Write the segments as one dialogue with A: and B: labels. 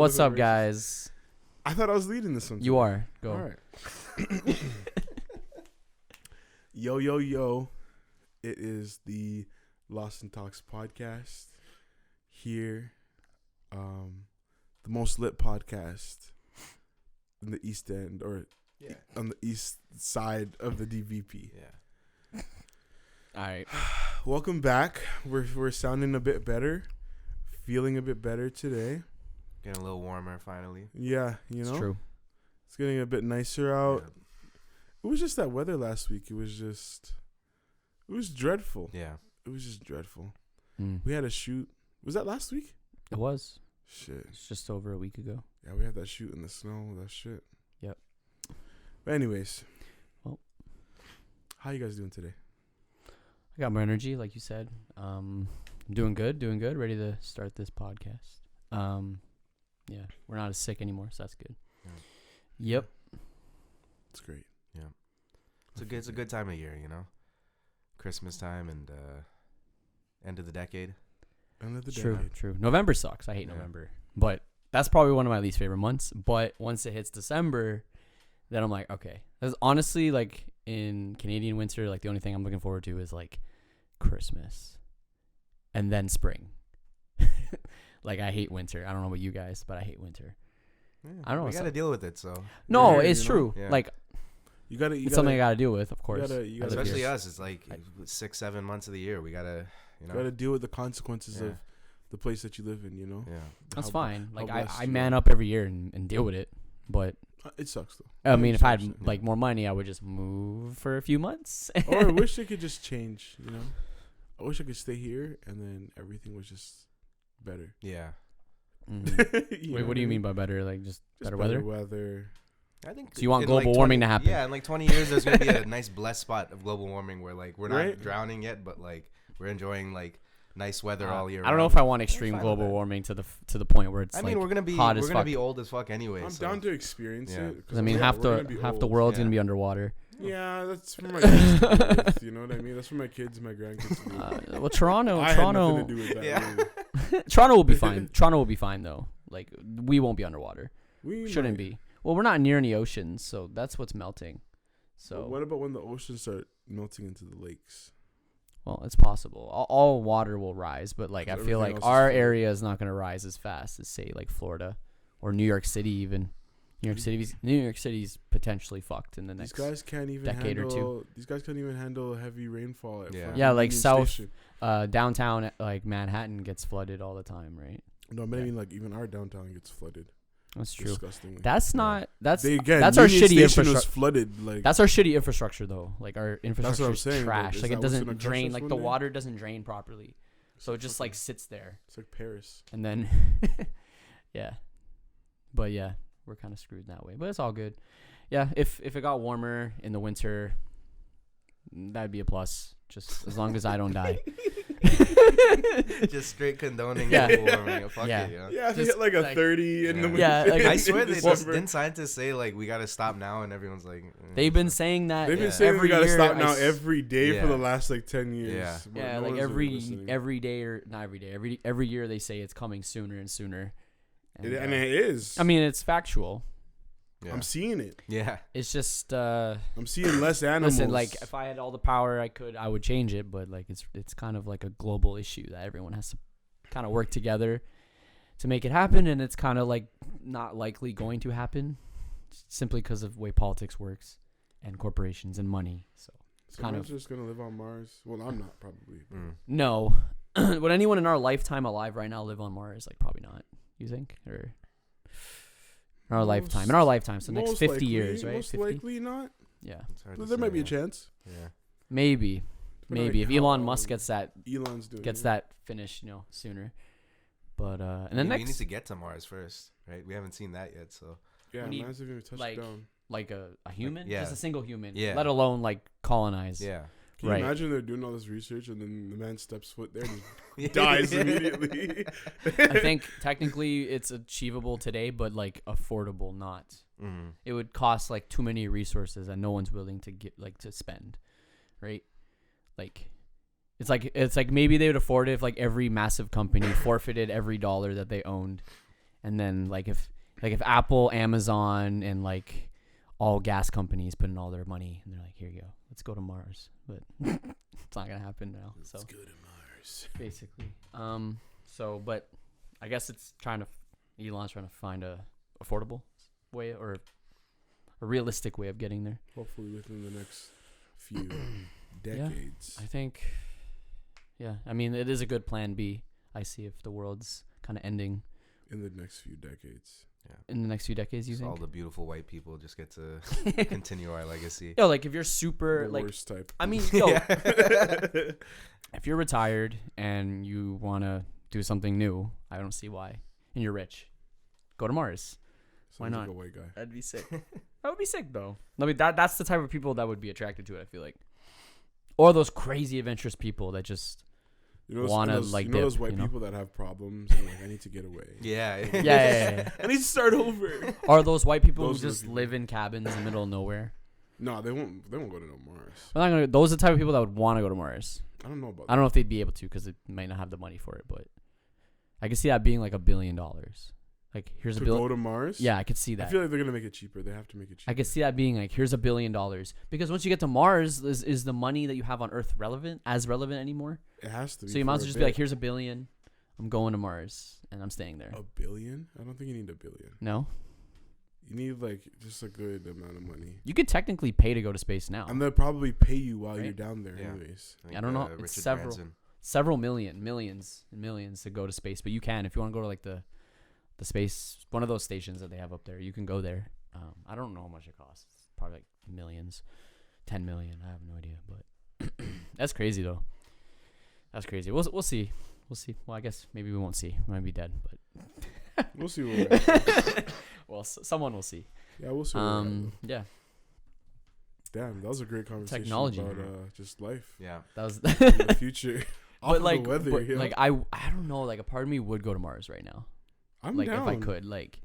A: what's up,
B: racist.
A: guys?
B: I thought I was leading this one.
A: You are. Go.
B: All right. Yo, yo, yo. It is the Lost and Talks podcast here. The most lit podcast in the East End, or on the east side of the DVP.
C: Yeah.
A: All right.
B: Welcome back. We're sounding a bit better, feeling a bit better today.
C: Getting a little warmer finally.
B: Yeah, you know,
A: It's true.
B: it's getting a bit nicer out.
C: Yeah.
B: It was just that weather last week. It was dreadful.
C: Yeah.
B: It was just dreadful.
A: Mm.
B: We had a shoot. Was that last week?
A: It was.
B: Shit.
A: It's just over a week ago.
B: Yeah, we had that shoot in the snow. That shit.
A: Yep.
B: But anyways.
A: Well.
B: How you guys doing today?
A: I got more energy, like you said. Doing good. Ready to start this podcast. Yeah, we're not as sick anymore, so that's good.
C: Yeah.
A: Yep.
B: It's great.
C: Yeah. It's a good time of year, you know. Christmas time and end of the decade.
B: End of the
A: True.
B: decade.
A: True. November sucks. I hate
C: Yeah.
A: November, but that's probably one of my least favorite months. But once it hits December, then I'm like, okay. That's honestly, like in Canadian winter, like the only thing I'm looking forward to is like Christmas, and then spring. Like I hate winter. I don't know about you guys, but I hate winter.
C: Yeah.
A: I don't know.
C: We got to deal with it, so.
A: No,
B: Yeah,
A: it's
B: you know?
A: true.
C: Yeah.
A: Like
B: You gotta.
A: it's something I gotta deal with, of course.
B: you
A: I live
B: gotta-
A: here.
C: Especially us, it's like 6-7 months of the year. We gotta, you know.
B: You gotta deal with the consequences
C: Yeah.
B: of the place that you live in. You know.
C: Yeah.
A: That's
B: How-
A: fine.
B: how
A: Like
B: blessed
A: I
B: you
A: man
B: are.
A: up every year and deal with it. But
B: It sucks though.
A: I mean, if I had
B: 100%,
A: like more money, I would just move for a few months.
B: Or I wish it could just change. You know. I wish I could stay here and then everything was just better.
C: Yeah.
A: Mm.
B: You
A: Wait,
B: know
A: what do you
B: I
A: mean by better? Like just better weather?
B: weather.
C: I think.
A: So you want
C: in,
A: global
C: 20
A: warming to happen?
C: Yeah, in like 20 years, there's gonna be a nice blessed spot of global warming where like we're not
B: Right?
C: drowning yet, but like we're enjoying like nice weather all year.
A: I don't know
C: round.
A: if I want extreme
C: fine with
A: global
C: that.
A: warming to the point where it's
C: I mean,
A: like
C: we're gonna be
A: hot as fuck.
C: old as fuck anyway.
B: I'm
C: so.
B: down to experience
C: Yeah.
B: it.
A: 'Cause I mean, half the world's gonna be underwater.
B: Yeah, that's for my kids to deal with, you know what I mean? That's for my kids and my grandkids to do.
A: Well, Toronto,
B: I had nothing to do with that.
C: Yeah.
B: really.
A: Toronto will be fine. Toronto will be fine though. Like we won't be underwater.
B: We
A: Shouldn't
B: might.
A: be. Well, we're not near any oceans, so that's what's melting.
B: But
A: So
B: what about when the oceans start melting into the lakes?
A: well, it's possible. All water will rise, but like I
B: So
A: feel
B: everything
A: like
B: else is
A: our
B: flooded.
A: area is not gonna rise as fast as say like Florida or New York City even. New York City's potentially fucked in the
B: These
A: next.
B: guys can't even
A: decade or
B: handle.
A: two.
B: These guys can't even handle heavy rainfall. At
C: Yeah.
B: fucking
A: Yeah, like
B: Union
A: South-
B: Station.
A: Downtown like Manhattan gets flooded all the time, right?
B: No, but I
A: yeah.
B: mean like even our downtown gets flooded.
A: That's true.
B: Disgustingly.
A: That's not. That's
B: Again,
A: that's our
B: Union
A: shitty
B: Station was
A: infrastructure.
B: flooded. Like
A: That's our shitty infrastructure though. Like our
B: what
A: infrastructure
B: I'm
A: is
B: saying, but
A: trash.
B: is
A: Like
B: that
A: it
B: what's
A: doesn't
B: gonna crush
A: drain.
B: us
A: Like
B: one
A: the
B: day?
A: water doesn't drain properly, so it just like sits there.
B: it's like Paris.
A: And then, yeah, but yeah, we're kind of screwed that way. But it's all good. Yeah, if it got warmer in the winter, that'd be a plus. Just as long as I don't die.
C: Just straight condoning
A: Yeah.
C: global warming. Fuck
A: Yeah.
C: it, you know?
B: Yeah, if you
A: Just
B: hit like a
A: like-
B: 30 in the
C: Yeah.
B: winter.
A: Yeah, like-
C: I swear they
B: December.
C: didn't scientists say like we gotta stop now, and everyone's like
A: They've been saying that.
B: They've been
C: Yeah.
B: saying we
A: every
B: gotta
A: year.
B: stop
A: I
B: now
A: s-
B: every day for
C: Yeah.
B: the last like 10 years.
C: Yeah.
B: but
A: Yeah,
B: no
A: like
B: one's really listening.
A: every day or not every day. Every year they say it's coming sooner and sooner.
B: And it is.
A: I mean, it's factual.
C: Yeah.
B: I'm seeing it.
C: Yeah.
A: It's just
B: I'm seeing less animals.
A: listen. Like if I had all the power I would change it. But like it's kind of like a global issue that everyone has to kind of work together to make it happen, and it's kind of like not likely going to happen simply because of the way politics works and corporations and money. So
B: Someone's just gonna live on Mars. Well, I'm not probably. but
C: Mm.
A: no, would anyone in our lifetime alive right now live on Mars? Like probably not. You think or? In our lifetime. In our lifetime. So next
B: most
A: 50
B: likely-
A: years, right?
B: Most
A: 50?
B: likely not.
A: Yeah.
C: It's hard to
B: But there
C: say,
B: might be a
C: yeah.
B: chance.
C: Yeah.
A: Maybe.
B: But
A: Maybe.
B: like
A: If Elon
B: how,
A: Musk gets that
B: Elon's doing it.
A: that finished, sooner. But and
C: I
A: then
C: mean, we
A: next
C: need to get to Mars first, right? We haven't seen that yet, so.
B: Yeah,
A: we need,
B: man's even touched
A: like,
B: down.
A: like a human?
C: yeah.
A: Just a single human.
C: Yeah.
A: Let alone like colonize.
C: Yeah.
B: Can you
A: right.
B: imagine they're doing all this research and then the man steps foot there and just dies immediately?
A: I think technically it's achievable today, but like affordable not.
C: Mm-hmm.
A: It would cost like too many resources and no one's willing to get like to spend. Right? Like it's like maybe they would afford it if like every massive company forfeited every dollar that they owned And then like if Apple, Amazon, and like all gas companies put in all their money and they're like, here you go, let's go to Mars, but it's not gonna happen now.
B: Let's
A: so
B: go to Mars.
A: basically, but I guess it's Elon's trying to find a affordable way or a realistic way of getting there.
B: Hopefully within the next few decades.
A: I think, yeah. I mean, it is a good plan B. I see if the world's kind of ending
B: In the next few decades.
C: Yeah.
A: in the next few decades. You
C: So all
A: think?
C: the beautiful white people just get to continue our legacy.
A: Yo, like if you're super
B: The
A: like,
B: worst type.
A: I mean, yo,
C: Yeah.
A: if you're retired and you want to do something new, I don't see why. And you're rich, go to Mars. Why
B: Sounds
A: not?
B: Like a white guy.
A: That'd be sick. That would be sick, though. I mean, that's the type of people that would be attracted to it, I feel like. Or those crazy adventurous people that just want to, like,
B: you know those
A: dip,
B: white
A: you know?
B: people that have problems and like, I need to get away.
C: Yeah.
A: Yeah.
B: I need to start over.
A: Or those white people
B: Those
A: who
B: are the
A: just
B: people.
A: live in cabins in the middle of nowhere.
B: No, they won't go to no Mars.
A: We're not gonna, those are the type of people that would want to go to Mars.
B: I don't know about
A: I don't know if they'd be able to because they might not have the money for it, but I could see that being like $1 billion. Like, here's
B: to
A: $1 billion.
B: go to Mars.
A: Yeah, I could see
B: I
A: that.
B: feel like they're gonna make it cheaper. They have to make it cheaper.
A: I could see that being like, here's $1 billion. Because once you get to Mars, is the money that you have on Earth relevant anymore?
B: It has to be.
A: So you might
B: for
A: as well
B: a
A: just be like,
B: bit.
A: here's $1 billion. I'm going to Mars and I'm staying there.
B: $1 billion? I don't think you need $1 billion.
A: No?
B: You need like just a good amount of money.
A: You could technically pay to go to space now.
B: And they'll probably pay you while
A: Right?
B: you're down there,
C: Yeah.
B: anyways.
C: think,
A: I don't know. It's
C: Richard
A: several.
C: Branson.
A: Several millions and millions to go to space. But you can, if you want to go to like the space, one of those stations that they have up there, you can go there. I don't know how much it costs. It's probably like millions, 10 million. I have no idea. But that's crazy though. That's crazy. We'll see. We'll see. Well, I guess maybe we won't see. We might be dead, but
B: We'll see what we're at.
A: well, someone will see.
B: Yeah, we'll see. What we're at, though.
A: Yeah,
B: Damn, that was a great conversation
A: Technology.
B: about just life,
C: Yeah.
A: that was.
B: and the future. Off
A: But
B: of
A: like,
B: the weather,
A: but,
B: yo.
A: like I don't know. Like a part of me would go to Mars right now.
B: I'm
A: Like
B: down.
A: if I could, like.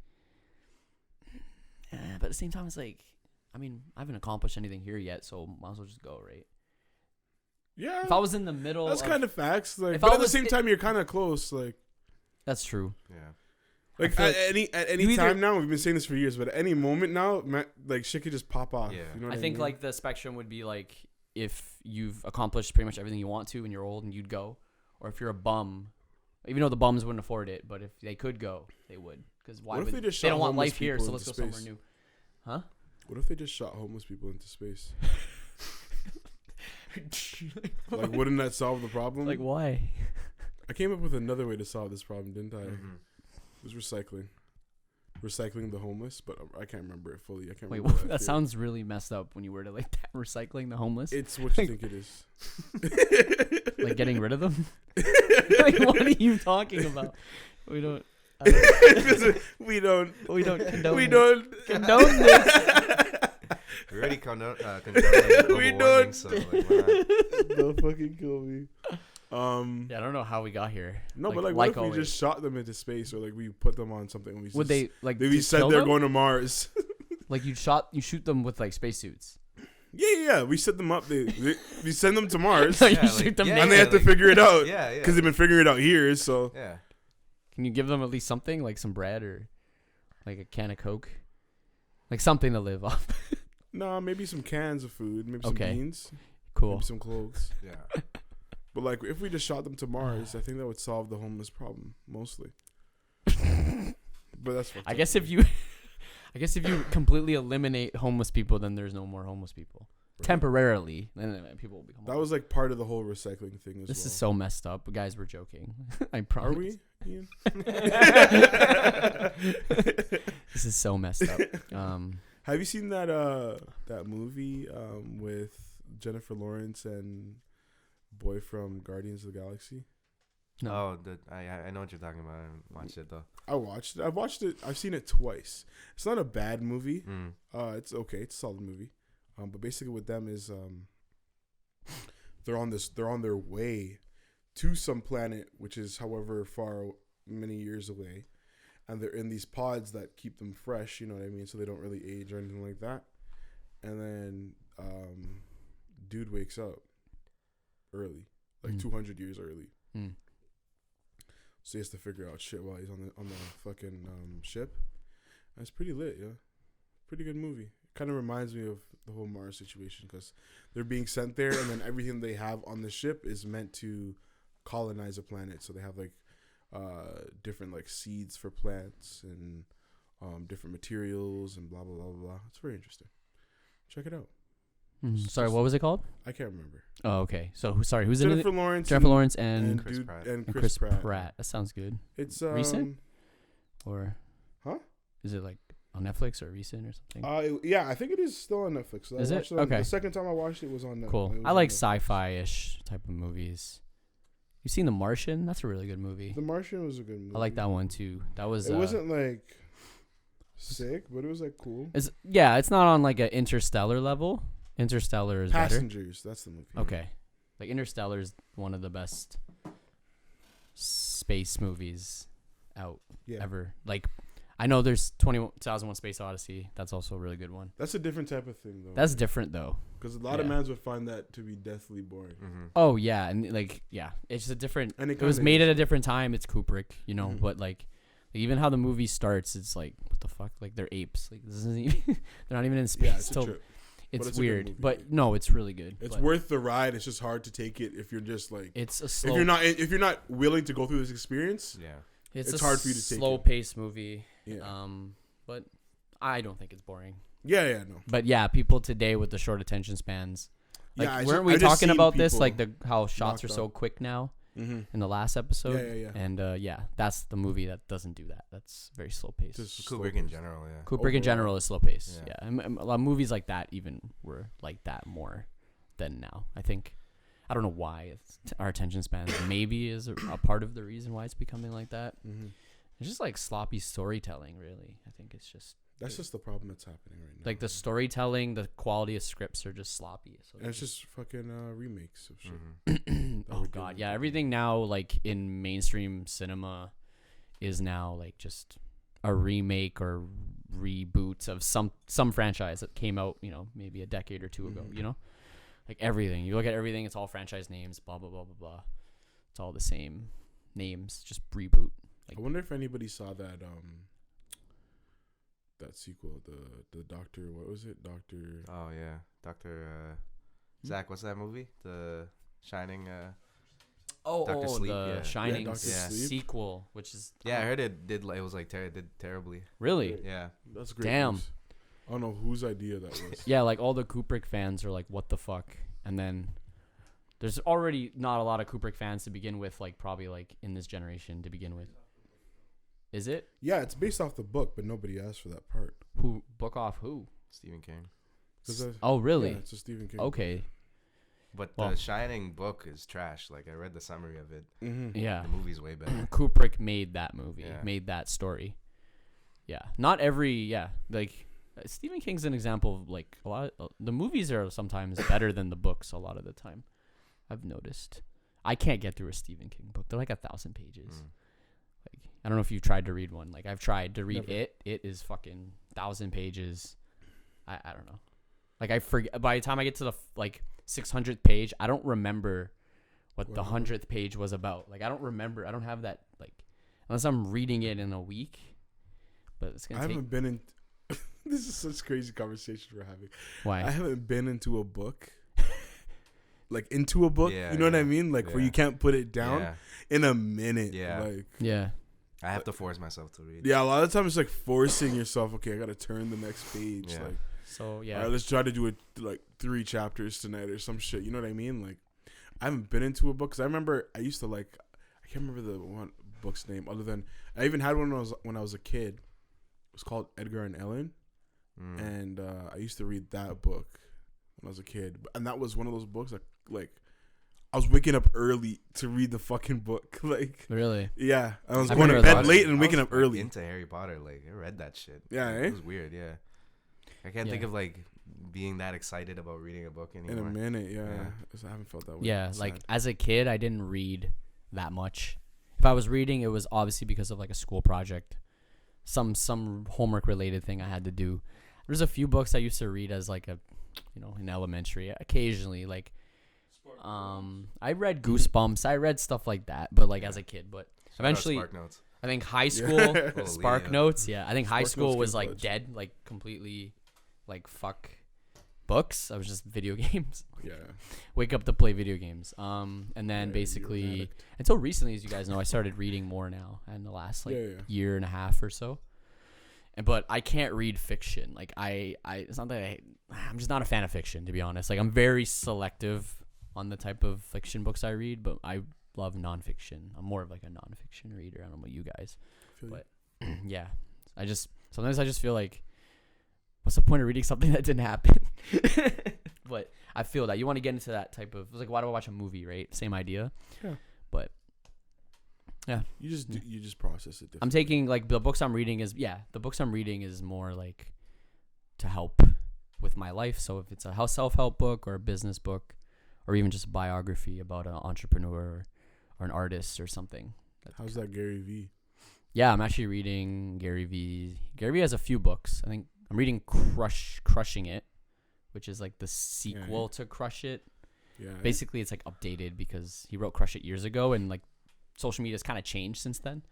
A: But at the same time, it's like, I mean, I haven't accomplished anything here yet, so might as well just go, right?
B: Yeah,
A: If I was in the middle,
B: that's kind of facts. Like,
A: if
B: but
A: I
B: at the
A: was
B: same
A: i-
B: time, you're kind of close. Like,
A: that's true.
C: Yeah.
B: like
A: feel
B: at
A: like
B: any
A: you either-
B: time now, we've been saying this for years, but at any moment now, like shit could just pop off.
C: Yeah.
B: You know what
A: I
B: I
A: think
B: mean?
A: like the spectrum would be like if you've accomplished pretty much everything you want to and you're old and you'd go, or if you're a bum, even though the bums wouldn't afford it, but if they could go, they would. Because why
B: What if
A: would
B: they just
A: they
B: shot
A: don't want
B: homeless
A: life here,
B: people
A: so let's go
B: into
A: somewhere
B: space?
A: new. Huh?
B: What if they just shot homeless people into space? Like, wouldn't that solve the problem?
A: Like why?
B: I came up with another way to solve this problem, didn't I?
C: Mhm.
B: It was recycling the homeless, but I can't remember it fully. I can't
A: Wait,
B: remember.
A: that sounds really messed up when you word it like that. Recycling the homeless,
B: It's what you
A: like-
B: think it is.
A: like getting rid of them. Like what are you talking about? We don't. I don't
B: we don't.
A: we don't condone.
B: We
A: it.
B: don't
A: condone this.
C: We already condoning global
B: We
C: warming,
B: don't.
C: so like, why not?
B: Don't fucking kill me.
A: Yeah, I don't know how we got here.
B: No, but like, what if
A: always.
B: we just shot them into space, or like we put them on something? And we
A: Would
B: just,
A: they like?
B: We
A: just
B: said
A: kill
B: they're
A: them?
B: going to Mars.
A: Like you shoot them with like spacesuits.
B: Yeah. We set them up. We send them to Mars,
A: No,
C: Yeah,
A: you
C: like-
A: shoot them
C: yeah,
A: naked.
B: and they have to
C: like-
B: figure it out.
C: Yeah, yeah.
B: Because they've been figuring it out here. So
C: Yeah.
A: Can you give them at least something, like some bread or like a can of Coke, like something to live off?
B: no, maybe some cans of food, maybe
A: Okay.
B: some beans,
A: Cool.
B: maybe some clothes.
C: Yeah.
B: But like, if we just shot them to Mars, I think that would solve the homeless problem mostly. But that's fucked
A: I
B: up.
A: guess if you completely eliminate homeless people, then there's no more homeless people.
B: Right.
A: Temporarily, then people will become.
B: That was like part of the whole recycling thing as
A: This
B: well.
A: is so messed up. Guys, we're joking. I
B: Are
A: promise.
B: we, Ian?
A: This is so messed up.
B: Have you seen that that movie with Jennifer Lawrence and boy from Guardians of the Galaxy?
A: No.
C: Oh, I know what you're talking about. I haven't watched it though.
B: I watched it. I've watched it. I've seen it twice. It's not a bad movie.
C: Mm.
B: It's okay. It's a solid movie. But basically, with them is they're on their way to some planet, which is however far many years away, and they're in these pods that keep them fresh. You know what I mean? So they don't really age or anything like that. And then, dude wakes up early, like
A: Mm.
B: 200 years early.
A: Mm.
B: so he has to figure out shit while he's on the fucking ship. And it's pretty lit, yeah. Pretty good movie. Kind of reminds me of the whole Mars situation because they're being sent there, and then everything they have on the ship is meant to colonize a planet. So they have like different like seeds for plants and different materials and blah blah blah blah. It's very interesting. Check it out.
A: Sorry, what was it called?
B: I can't remember.
A: Oh, okay. So who's in
B: Jennifer
A: it?
B: Lawrence.
A: Jennifer Lawrence and
C: Chris Pratt.
B: And
A: Chris
B: Pratt.
A: Pratt. That sounds good.
B: It's
A: recent or
B: huh?
A: Is it like on Netflix or recent or something?
B: Yeah, I think it is still on Netflix.
A: Is it? Okay.
B: The second time I watched it was on Netflix.
A: Cool. I like sci-fi-ish type of movies. You seen The Martian? That's a really good movie.
B: The Martian was a good movie.
A: I like that one too. That was.
B: It wasn't like sick, but it was like cool.
A: It's not on like an Interstellar level. Interstellar is
B: Passengers. That's the movie.
A: better. Okay, like Interstellar is one of the best space movies out ever. Like, I know there's 2001 Space Odyssey. That's also a really good one.
B: That's a different type of thing, though.
A: That's different though.
B: Because a lot of mans would find that to be deathly boring.
C: Mm-hmm.
A: Oh yeah, and like it's just a different.
B: And
A: it was made at a different time. It's Kubrick, you know. But like even how the movie starts, it's like what the fuck? Like they're apes. Like this isn't even. They're not even in space.
B: Yeah, it's a
A: till
B: trip.
A: it's weird, but no, it's really good.
B: It's worth the ride. It's just hard to take it if you're just like.
A: It's a slow.
B: If you're not willing to go through this experience.
C: Yeah.
A: It's
B: hard for you to take it.
A: Slow paced movie.
B: Yeah.
A: But I don't think it's boring.
B: Yeah, no.
A: But yeah, people today with the short attention spans. Like,
B: Yeah,
A: weren't we talking about this? Like how shots are so quick now in the last episode.
B: Yeah.
A: And that's the movie that doesn't do that. That's very slow paced.
C: Kubrick in general, yeah.
A: Kubrick in general is slow paced. Yeah. And a lot of movies like that even were like that more than now. I think. I don't know why our attention spans maybe is a part of the reason why it's becoming like that.
B: Mm-hmm.
A: It's just like sloppy storytelling, really. I think it's just
B: just the problem that's happening right now.
A: like the storytelling, the quality of scripts are just sloppy. So
B: and it's just fucking remakes of shit.
C: Mm-hmm.
A: Oh god, yeah. Everything now, like in mainstream cinema, is now like just a remake or reboot of some franchise that came out, maybe a decade or two ago. Like everything. You look at everything, it's all franchise names, blah, blah, blah, blah, blah. It's all the same names, just reboot. Like,
B: I wonder if anybody saw that sequel, the Doctor, what was it? Doctor.
C: Oh, yeah. Dr. Zach, what's that movie? The Shining. Dr. Sleep,
A: the Shining
B: Dr. Sleep.
A: sequel, which is.
C: Yeah, I heard it did terribly.
A: Really?
C: Yeah.
B: That's great.
A: Damn.
B: News. I don't know whose idea that was.
A: Yeah, like all the Kubrick fans are like, what the fuck? And then there's already not a lot of Kubrick fans to begin with, like probably like in this generation to begin with. Is it?
B: Yeah, it's based off the book, but nobody asked for that part.
A: Who? Book off who?
C: Stephen King.
A: Oh, really?
B: Yeah, it's a Stephen King.
A: Okay.
C: But the Shining book is trash. Like, I read the summary of it.
B: Mm-hmm.
A: Yeah.
C: The movie's way better.
A: Kubrick made that movie, made that story. Yeah. Not every, like... Stephen King's an example of like a lot of, the movies are sometimes better than the books a lot of the time. I've noticed. I can't get through a Stephen King book. They're like 1,000 pages. Like I don't know if you've tried to read one. Like I've tried to read it. It is fucking 1,000 pages. I don't know. Like I forget by the time I get to the like 600th page, I don't remember what the 100th page was about. Like I don't remember. I don't have that like unless I'm reading it in a week. But it's gonna. I
B: haven't been in. This is such crazy conversation we're having.
A: Why?
B: I haven't been into a book. Like into a book,
C: yeah,
B: you know what I mean? Like where you can't put it down in a minute.
C: Yeah.
B: Like
C: I have to force myself to read.
B: Yeah, a lot of times it's like forcing yourself. Okay, I gotta turn the next page.
C: Yeah.
B: Like
A: so
B: all right, let's try to do it like 3 chapters tonight or some shit. You know what I mean? Like I haven't been into a book because I remember I used to like I can't remember the one book's name other than I even had one when I was a kid. It was called Edgar and Ellen. And I used to read that book when I was a kid, and that was one of those books that like I was waking up early to read the fucking book. Like
A: really,
B: yeah, I was
A: I've
B: going to
A: never
B: bed late and waking up early.
C: Into Harry Potter, like I read that shit.
B: Yeah,
C: it was weird. Yeah, I can't think of like being that excited about reading a book anymore.
B: In a minute. Yeah. I haven't felt that way.
A: Yeah, like as a kid, I didn't read that much. If I was reading, it was obviously because of like a school project, some homework related thing I had to do. There's a few books I used to read as like a, in elementary, occasionally. Like, I read Goosebumps. I read stuff like that, but like as a kid. But Eventually,
C: Spark Notes.
A: I think high school
C: Holy,
A: Spark
C: yeah.
A: Notes. Yeah, I think high
B: Spark
A: school
B: Notes
A: was
B: came
A: like
B: clutch.
A: dead, like completely, like fuck books. I was just video games.
B: Yeah.
A: Wake up to play video games. And then
B: Yeah, you're an
A: basically
B: addict.
A: until recently, as you guys know, I started reading more now in the last like year and a half or so. But I can't read fiction. Like I it's not that I'm just not a fan of fiction, to be honest. Like I'm very selective on the type of fiction books I read, but I love nonfiction. I'm more of like a nonfiction reader. I don't know about you guys,
B: Feel you.
A: but yeah, sometimes I just feel like, what's the point of reading something that didn't happen? But I feel that you want to get into that type of, like, why do I watch a movie, right? Same idea.
B: Yeah.
A: But yeah,
B: You just process it differently.
A: I'm taking like the books I'm reading is more like to help with my life. So if it's a self-help book or a business book or even just a biography about an entrepreneur or an artist or something.
B: How's that Gary V?
A: Yeah, I'm actually reading Gary V. Gary V has a few books. I think I'm reading Crushing It, which is like the sequel to Crush It.
B: Yeah.
A: Basically, it's like updated because he wrote Crush It years ago, and like social media's kind of changed since then.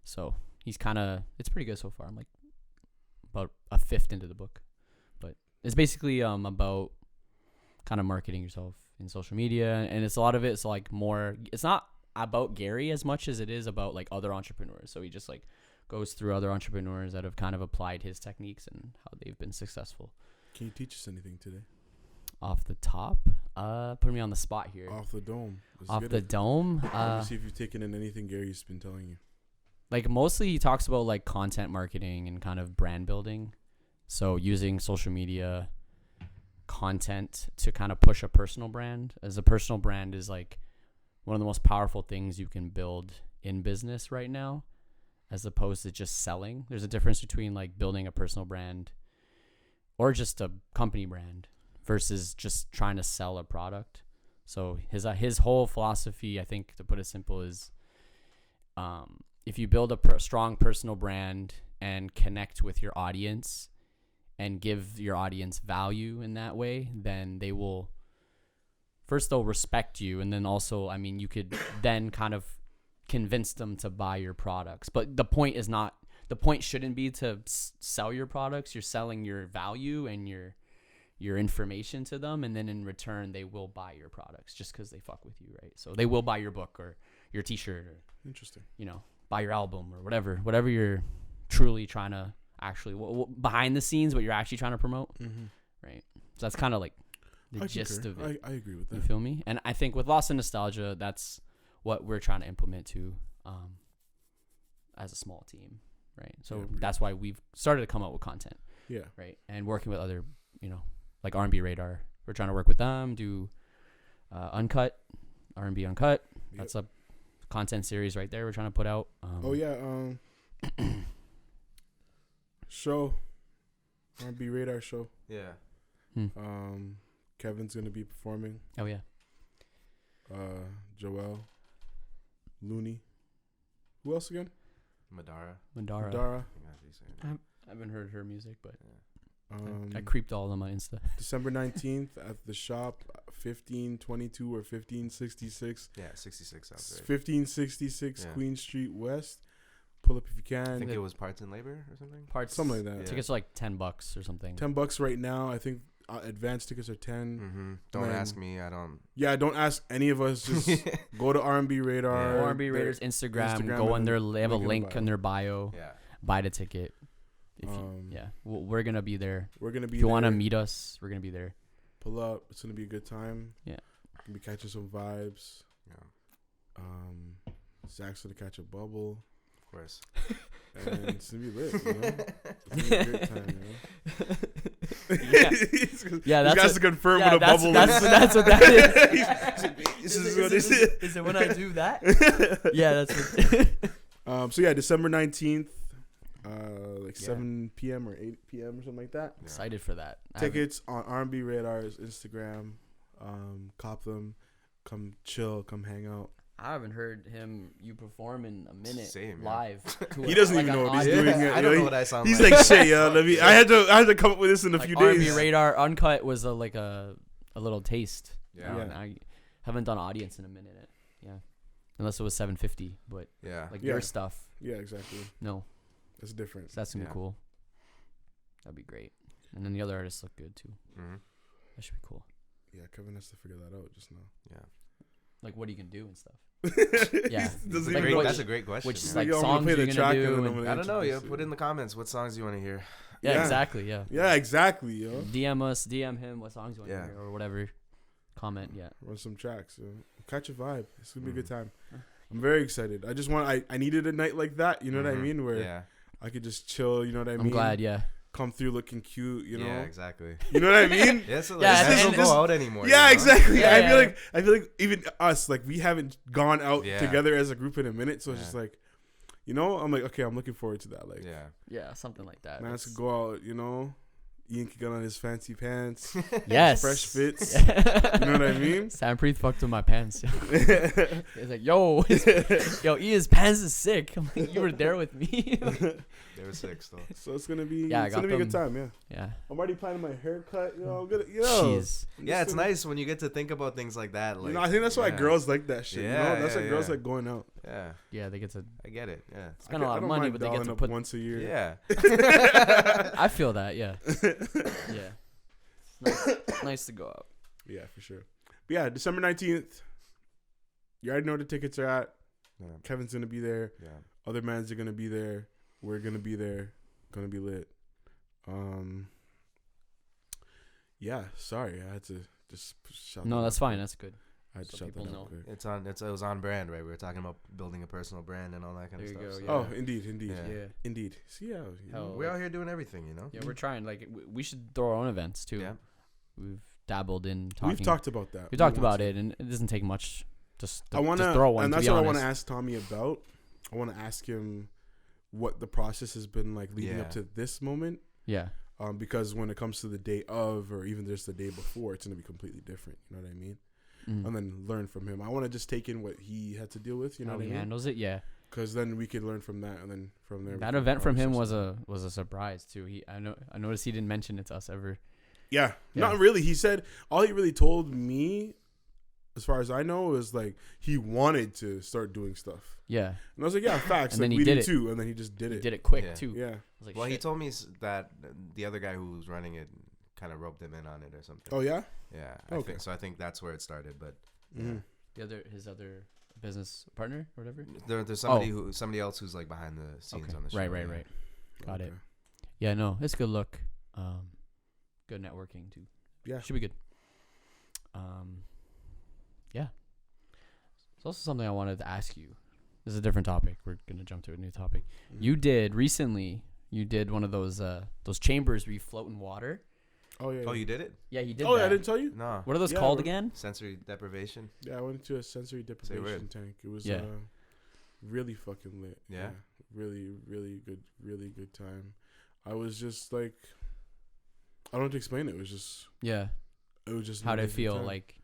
A: So it's pretty good so far. I'm like about a fifth into the book, but it's basically about kind of marketing yourself in social media, and it's a lot of it's like more. It's not about Gary as much as it is about like other entrepreneurs. So he just like goes through other entrepreneurs that have kind of applied his techniques and how they've been successful.
B: Can you teach us anything today?
A: Off the top, put me on the spot here.
B: Off the dome. Let's
A: Off
B: get
A: the
B: it.
A: dome.
B: Let me see if you've taken in anything Gary's been telling you.
A: Like mostly he talks about like content marketing and kind of brand building. So using social media content to kind of push a personal brand, as a personal brand is like one of the most powerful things you can build in business right now, as opposed to just selling. There's a difference between like building a personal brand or just a company brand versus just trying to sell a product. So his whole philosophy, I think, to put it simple, is if you build a strong personal brand and connect with your audience and give your audience value in that way, then they will, first they'll respect you, and then also, I mean, you could then kind of convince them to buy your products. But the point shouldn't be to sell your products. You're selling your value and your information to them, and then in return they will buy your products just because they fuck with you, right? So they will buy your book or your t-shirt or
B: Interesting.
A: buy your album or whatever you're truly trying to actually behind the scenes, what you're actually trying to promote, right? So that's kind of like the gist of it.
B: I agree with that.
A: You feel me? And I think with Lost in Nostalgia, that's what we're trying to implement too, as a small team, right? So that's why we've started to come up with content,
B: Yeah.
A: right? And working with other, like R&B Radar, we're trying to work with them, do Uncut, R&B Uncut.
B: Yep.
A: That's a content series right there we're trying to put out.
B: Show. R&B Radar show.
C: Yeah.
B: Kevin's gonna be performing.
A: Oh yeah.
B: Joel. Looney. Who else again?
C: Madara.
A: Mandara.
B: Dara.
C: I think that's what he's saying.
A: I haven't heard her music, but
B: Yeah.
A: I creeped all of them on Insta.
B: December 19th at the shop, 1522 or 1566.
C: Yeah, 66 sounds right.
B: 1566
C: Yeah.
B: Queen Street West. Pull up if you
C: I
B: can.
C: think it was Parts and Labor or something.
A: Parts,
B: Something like that.
C: Yeah.
A: tickets are like $10 or something.
B: $10 right now. I think advanced tickets are 10.
C: Mm-hmm. Don't
B: Man.
C: ask me. I don't.
B: Yeah, don't ask any of us. Just go to R&B Radar.
C: Yeah.
A: R&B Raiders Instagram. Go on
B: and
A: there. They have a
B: link
A: link
B: in the
A: in their bio.
C: Yeah.
A: Buy the ticket. If you, we're gonna be there.
B: We're gonna be.
A: If you want to
B: there.
A: meet us, we're gonna be there.
B: Pull up. It's gonna be a good time.
A: Yeah.
B: Gonna be catching some vibes.
C: Yeah.
B: Zach's gonna catch a bubble.
C: Of course.
B: And it's gonna be lit, It's gonna be a great time,
A: Yeah. Yeah,
B: He
A: that's
B: has to confirm
A: yeah,
B: what a
A: that's,
B: bubble
A: that's,
B: is.
A: that's what that is.
B: This is what it is.
A: Is it when I do that? Yeah, that's what.
B: So yeah, December 19th, like
A: Yeah.
B: 7 p.m. or 8 p.m. or something like that.
C: Yeah.
A: Excited for that.
B: Tickets on R&B Radar's Instagram. Cop them. Come chill. Come hang out.
A: I haven't heard you perform in a minute.
C: Same, yeah.
A: live.
B: He doesn't even know what he's doing.
C: I don't know what I sound
B: He's
C: like.
B: like shit, yo. I had to come up with this in a few
A: R&B
B: days.
A: Radar Uncut was a little taste.
C: Yeah.
B: Yeah.
A: I haven't done audience in a minute. Yeah. unless it was 750. But
C: Yeah.
A: like
B: Yeah.
A: your stuff,
B: Yeah, exactly.
A: no.
B: That's different.
A: So that's gonna
C: Yeah.
A: be cool. That'd be great. And then the other artists look good too.
C: Mm-hmm.
A: That should be cool.
B: Yeah, Kevin has to figure that out just now.
C: Yeah.
A: Like what you can do and stuff.
B: Yeah.
A: Like
C: Great,
A: what-
C: that's a great question.
A: Which is
C: yeah.
A: like
B: Yo, I'm gonna
A: songs
B: play the
A: you're gonna
B: track
A: do.
B: and then I'm
A: And,
B: gonna
C: I don't know. Yeah,
B: introduce
C: put
B: it.
C: in the comments what songs you want to hear.
A: yeah,
B: Yeah.
A: exactly. Yeah.
B: Yeah, exactly, yo.
A: DM us, DM him what songs you want
C: Yeah.
A: to hear or whatever. Comment. Yeah.
B: Run some tracks. Catch a vibe. It's gonna be a good time.
A: Mhm.
B: I'm very excited. I just want. I needed a night like that. You know what I
C: Mhm.
B: mean? Where
C: Yeah.
B: I could just chill. You know what I mean?
A: I'm glad. Yeah.
B: Come through looking cute. You know.
C: Yeah, exactly.
B: You know what I mean?
C: Yeah, so
A: Yeah,
C: like,
A: and
C: don't
B: this-
C: go out anymore.
B: Yeah,
C: you know?
B: exactly.
A: Yeah, yeah.
B: I feel like even us, like we haven't gone out
C: Yeah.
B: together as a group in a minute. So it's
C: Yeah.
B: just like, you know, I'm like, okay, I'm looking forward to that. Like,
C: Yeah.
A: Yeah. Something like that.
B: man, could go out. You know, Ian could get on his fancy pants,
A: Yes.
B: fresh fits.
A: you
B: know what I mean?
A: Sampreet fucked with my pants. He's like, yo, Ian's pants is sick. I'm like, you were there with me.
C: They were sick still.
B: So it's gonna be,
A: Yeah, I
B: it's
A: got
B: gonna be a good
A: them.
B: time. Yeah,
A: Yeah.
B: I'm already planning my haircut. You know, I'm gonna,
A: Jeez.
C: Yeah, it's nice when you get to think about things like that. Like,
B: You know, I think that's why
C: yeah.
B: girls like that shit.
C: Yeah,
B: you know, that's
C: yeah,
B: why girls
C: yeah.
B: like going out.
C: Yeah,
A: Yeah, they get to
C: I get it. Yeah.
A: spend a lot of
B: don't
A: money,
B: mind
A: but they get
B: dolling
A: to
B: up
A: put.
B: once a year.
C: Yeah.
A: I feel that. Yeah. Yeah. Nice to go out.
B: Yeah, for sure. But yeah, December 19th. You already know where the tickets are at.
C: Yeah.
B: Kevin's gonna be there.
C: Yeah.
B: Other mans are gonna be there. We're gonna be there. Gonna be lit. Yeah, sorry, I had to just shout.
A: No,
B: that
A: that's
B: out.
A: fine. That's good.
B: I had to
A: so
B: shout that
A: people
B: out
A: know.
B: quick.
C: It was on brand, right? We were talking about building a personal brand and all that kind
A: There
C: of
A: you
C: stuff.
A: go,
C: so-
B: Oh, indeed,
C: Yeah.
A: Yeah.
B: indeed. See how
A: Hell,
C: We're out here doing everything, you know.
A: Yeah, we're trying. Like, we should throw our own events too.
C: Yeah.
A: We've dabbled in talking.
B: we've talked about that.
A: We talked
B: want
A: about
B: to.
A: it, and it doesn't take much. Just
B: I want
A: just throw one.
B: and
A: to
B: that's
A: be
B: what
A: honest.
B: I want to ask Tommy about. I want to ask him what the process has been like leading up
C: Yeah.
B: to this moment.
A: Yeah.
B: Because when it comes to the day of, or even just the day before, it's gonna be completely different. You know what I mean?
A: Mm.
B: And then learn from him. I want to just take in what he had to deal with. You know
A: How
B: what I
A: he
B: mean?
A: handles it. Yeah.
B: Because then we could learn from that, and then from there. we
A: That
B: can
A: event from him
B: process
A: was a surprise too. I noticed he didn't mention it to us ever.
B: Yeah,
A: Yeah.
B: not really. He said all he really told me, as far as I know, is like he wanted to start doing stuff,
A: Yeah.
B: and I was like, yeah, facts.
A: And
B: like
A: then he
B: we
A: did
B: did
A: it.
B: too, and then he just did
A: He
B: it.
A: did it quick
C: Yeah.
A: too.
B: Yeah,
A: I was like,
C: Well, he
A: shit.
C: told me that the other guy who was running it kind of roped him in on it or something.
B: Oh yeah.
C: Yeah.
B: Okay.
C: So I think that's where it started. But
B: Mhm.
A: his other business partner or whatever.
C: there's somebody else who's like behind the scenes
A: Okay.
C: on the show.
A: Right.
C: yeah.
A: Got it.
B: Okay.
A: Yeah. No, it's good look. Good networking too.
B: Yeah.
A: Should be good. Yeah. It's also something I wanted to ask you. This is a different topic. We're gonna jump to a new topic.
B: Mhm.
A: You did recently. You did one of those chambers where you float in water.
B: Oh yeah.
C: Oh, you did it?
A: Yeah, you did.
B: Oh,
A: that.
B: yeah, I didn't tell you.
C: No.
A: What are those
B: Yeah,
A: called
B: we're-
A: again?
C: Sensory deprivation.
B: Yeah, I went to a sensory deprivation
C: word.
B: tank. It was
A: Yeah.
B: really fucking lit.
C: Yeah?
B: Really, really good time. I was just like, I don't know how to explain it. It was just
A: Yeah.
B: an
A: How did it
B: amazing
A: feel?
B: time.
A: Like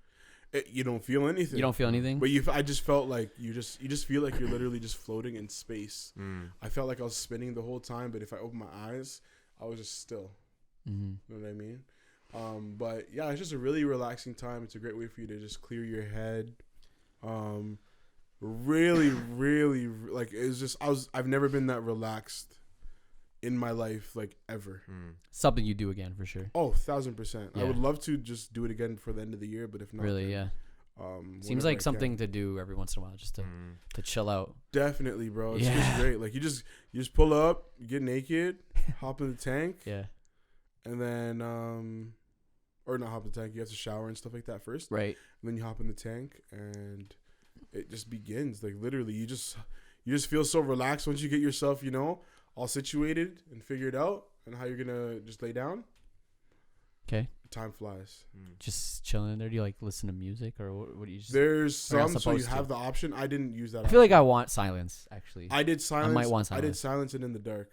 B: You don't feel anything.
A: you don't feel anything?
B: But I just felt like you just feel like you're literally just floating in space. I felt like I was spinning the whole time, but if I opened my eyes, I was just still.
A: Mm-hmm.
B: You know what I mean? But yeah, it's just a really relaxing time. It's a great way for you to just clear your head. Really, like it's just I've never been that relaxed in my life, like ever.
A: Something you do again for sure.
B: Oh, 1,000%. I
A: Yeah.
B: would love to just do it again for the end of the year, but if not,
A: Really,
B: then,
A: yeah. Seems
B: whenever
A: like
B: I
A: something
B: can.
A: to do every once in a while, just to chill out.
B: Definitely, bro. It's just
A: Yeah.
B: great. Like you just pull up, you get naked, hop in the tank,
A: Yeah.
B: and then or not hop in the tank. You have to shower and stuff like that first.
A: Right.
B: And then you hop in the tank, and it just begins. Like literally, you just feel so relaxed once you get yourself, all situated and figured out, and how you're gonna just lay down.
A: Okay.
B: Time flies.
A: Just chilling there. Do you like listen to music or what do you just?
B: There's
A: We're not
B: some, so you
A: supposed to.
B: have the option. I didn't use that.
A: I feel like I want silence actually.
B: I did silence.
A: might want
B: I did
A: silence.
B: silence and in the dark.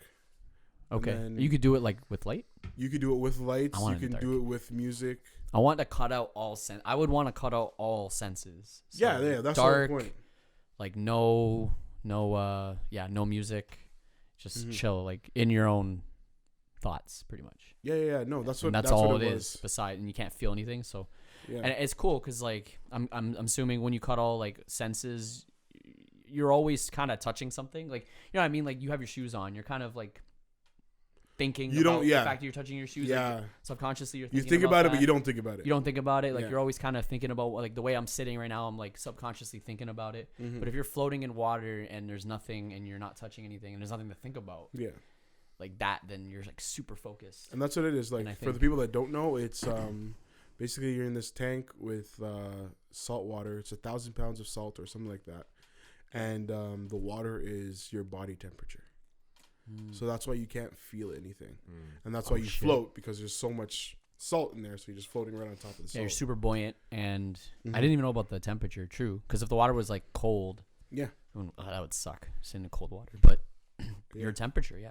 A: Okay.
B: then-
A: You could do it like with light.
B: You could do it with lights.
A: I
B: You
A: want it in
B: can
A: the
B: do it with music.
A: I want to cut out all I would want to cut out all senses. So
B: Yeah, that's
A: dark.
B: the whole point.
A: Like no music. Just
B: Mhm.
A: chill, like in your own thoughts, pretty much.
B: Yeah. No, that's what.
A: And that's
B: what
A: all
B: it
A: it
B: was.
A: is. Beside, and you can't feel anything. So,
B: Yeah.
A: and it's cool because like I'm assuming when you cut all like senses, you're always kind of touching something. Like, you know what I mean? Like, you have your shoes on. You're kind of like thinking about the fact that you're touching your shoes.
B: Yeah.
A: Like, subconsciously, you're
B: You
A: thinking
B: think about it,
A: that.
B: but you don't think about it.
A: You don't think about it. Like,
B: Yeah.
A: you're always kind of thinking about, like, the way I'm sitting right now, I'm like subconsciously thinking about it.
B: Mhm.
A: But if you're floating in water and there's nothing and you're not touching anything and there's nothing to think about,
B: Yeah.
A: like that, then you're like super focused.
B: And that's what it is. Like,
A: And I
B: for the
A: think-
B: people that don't know, it's basically you're in this tank with salt water. It's 1,000 pounds of salt or something like that. And the water is your body temperature. So that's why you can't feel anything. And that's why you
A: shit.
B: float, because there's so much salt in there. So you're just floating right on top of the
A: Yeah,
B: salt.
A: you're super buoyant. And
B: Mhm.
A: I didn't even know about the temperature, true. Because if the water was like cold,
B: Yeah.
A: that would suck. Just in the cold water. But your temperature, yeah.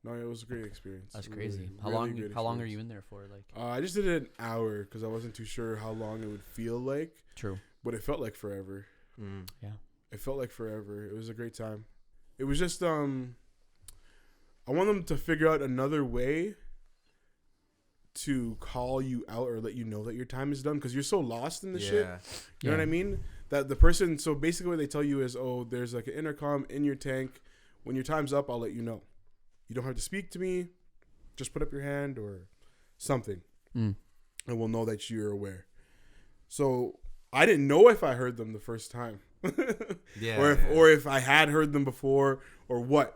B: No, it was a great experience.
A: That's
B: Really,
A: crazy. How
B: really
A: long?
B: great
A: How long are
B: experience.
A: you in there for? Like,
B: I just did it an hour because I wasn't too sure how long it would feel like,
A: true.
B: but it felt like forever.
A: Yeah.
B: It felt like forever. It was a great time. It was just I want them to figure out another way to call you out or let you know that your time is done, because you're so lost in the shit. You know what I mean? That the person. So basically, what they tell you is, oh, there's like an intercom in your tank. When your time's up, I'll let you know. You don't have to speak to me. Just put up your hand or something, and we'll know that you're aware. So I didn't know if I heard them the first time, or if I had heard them before or what.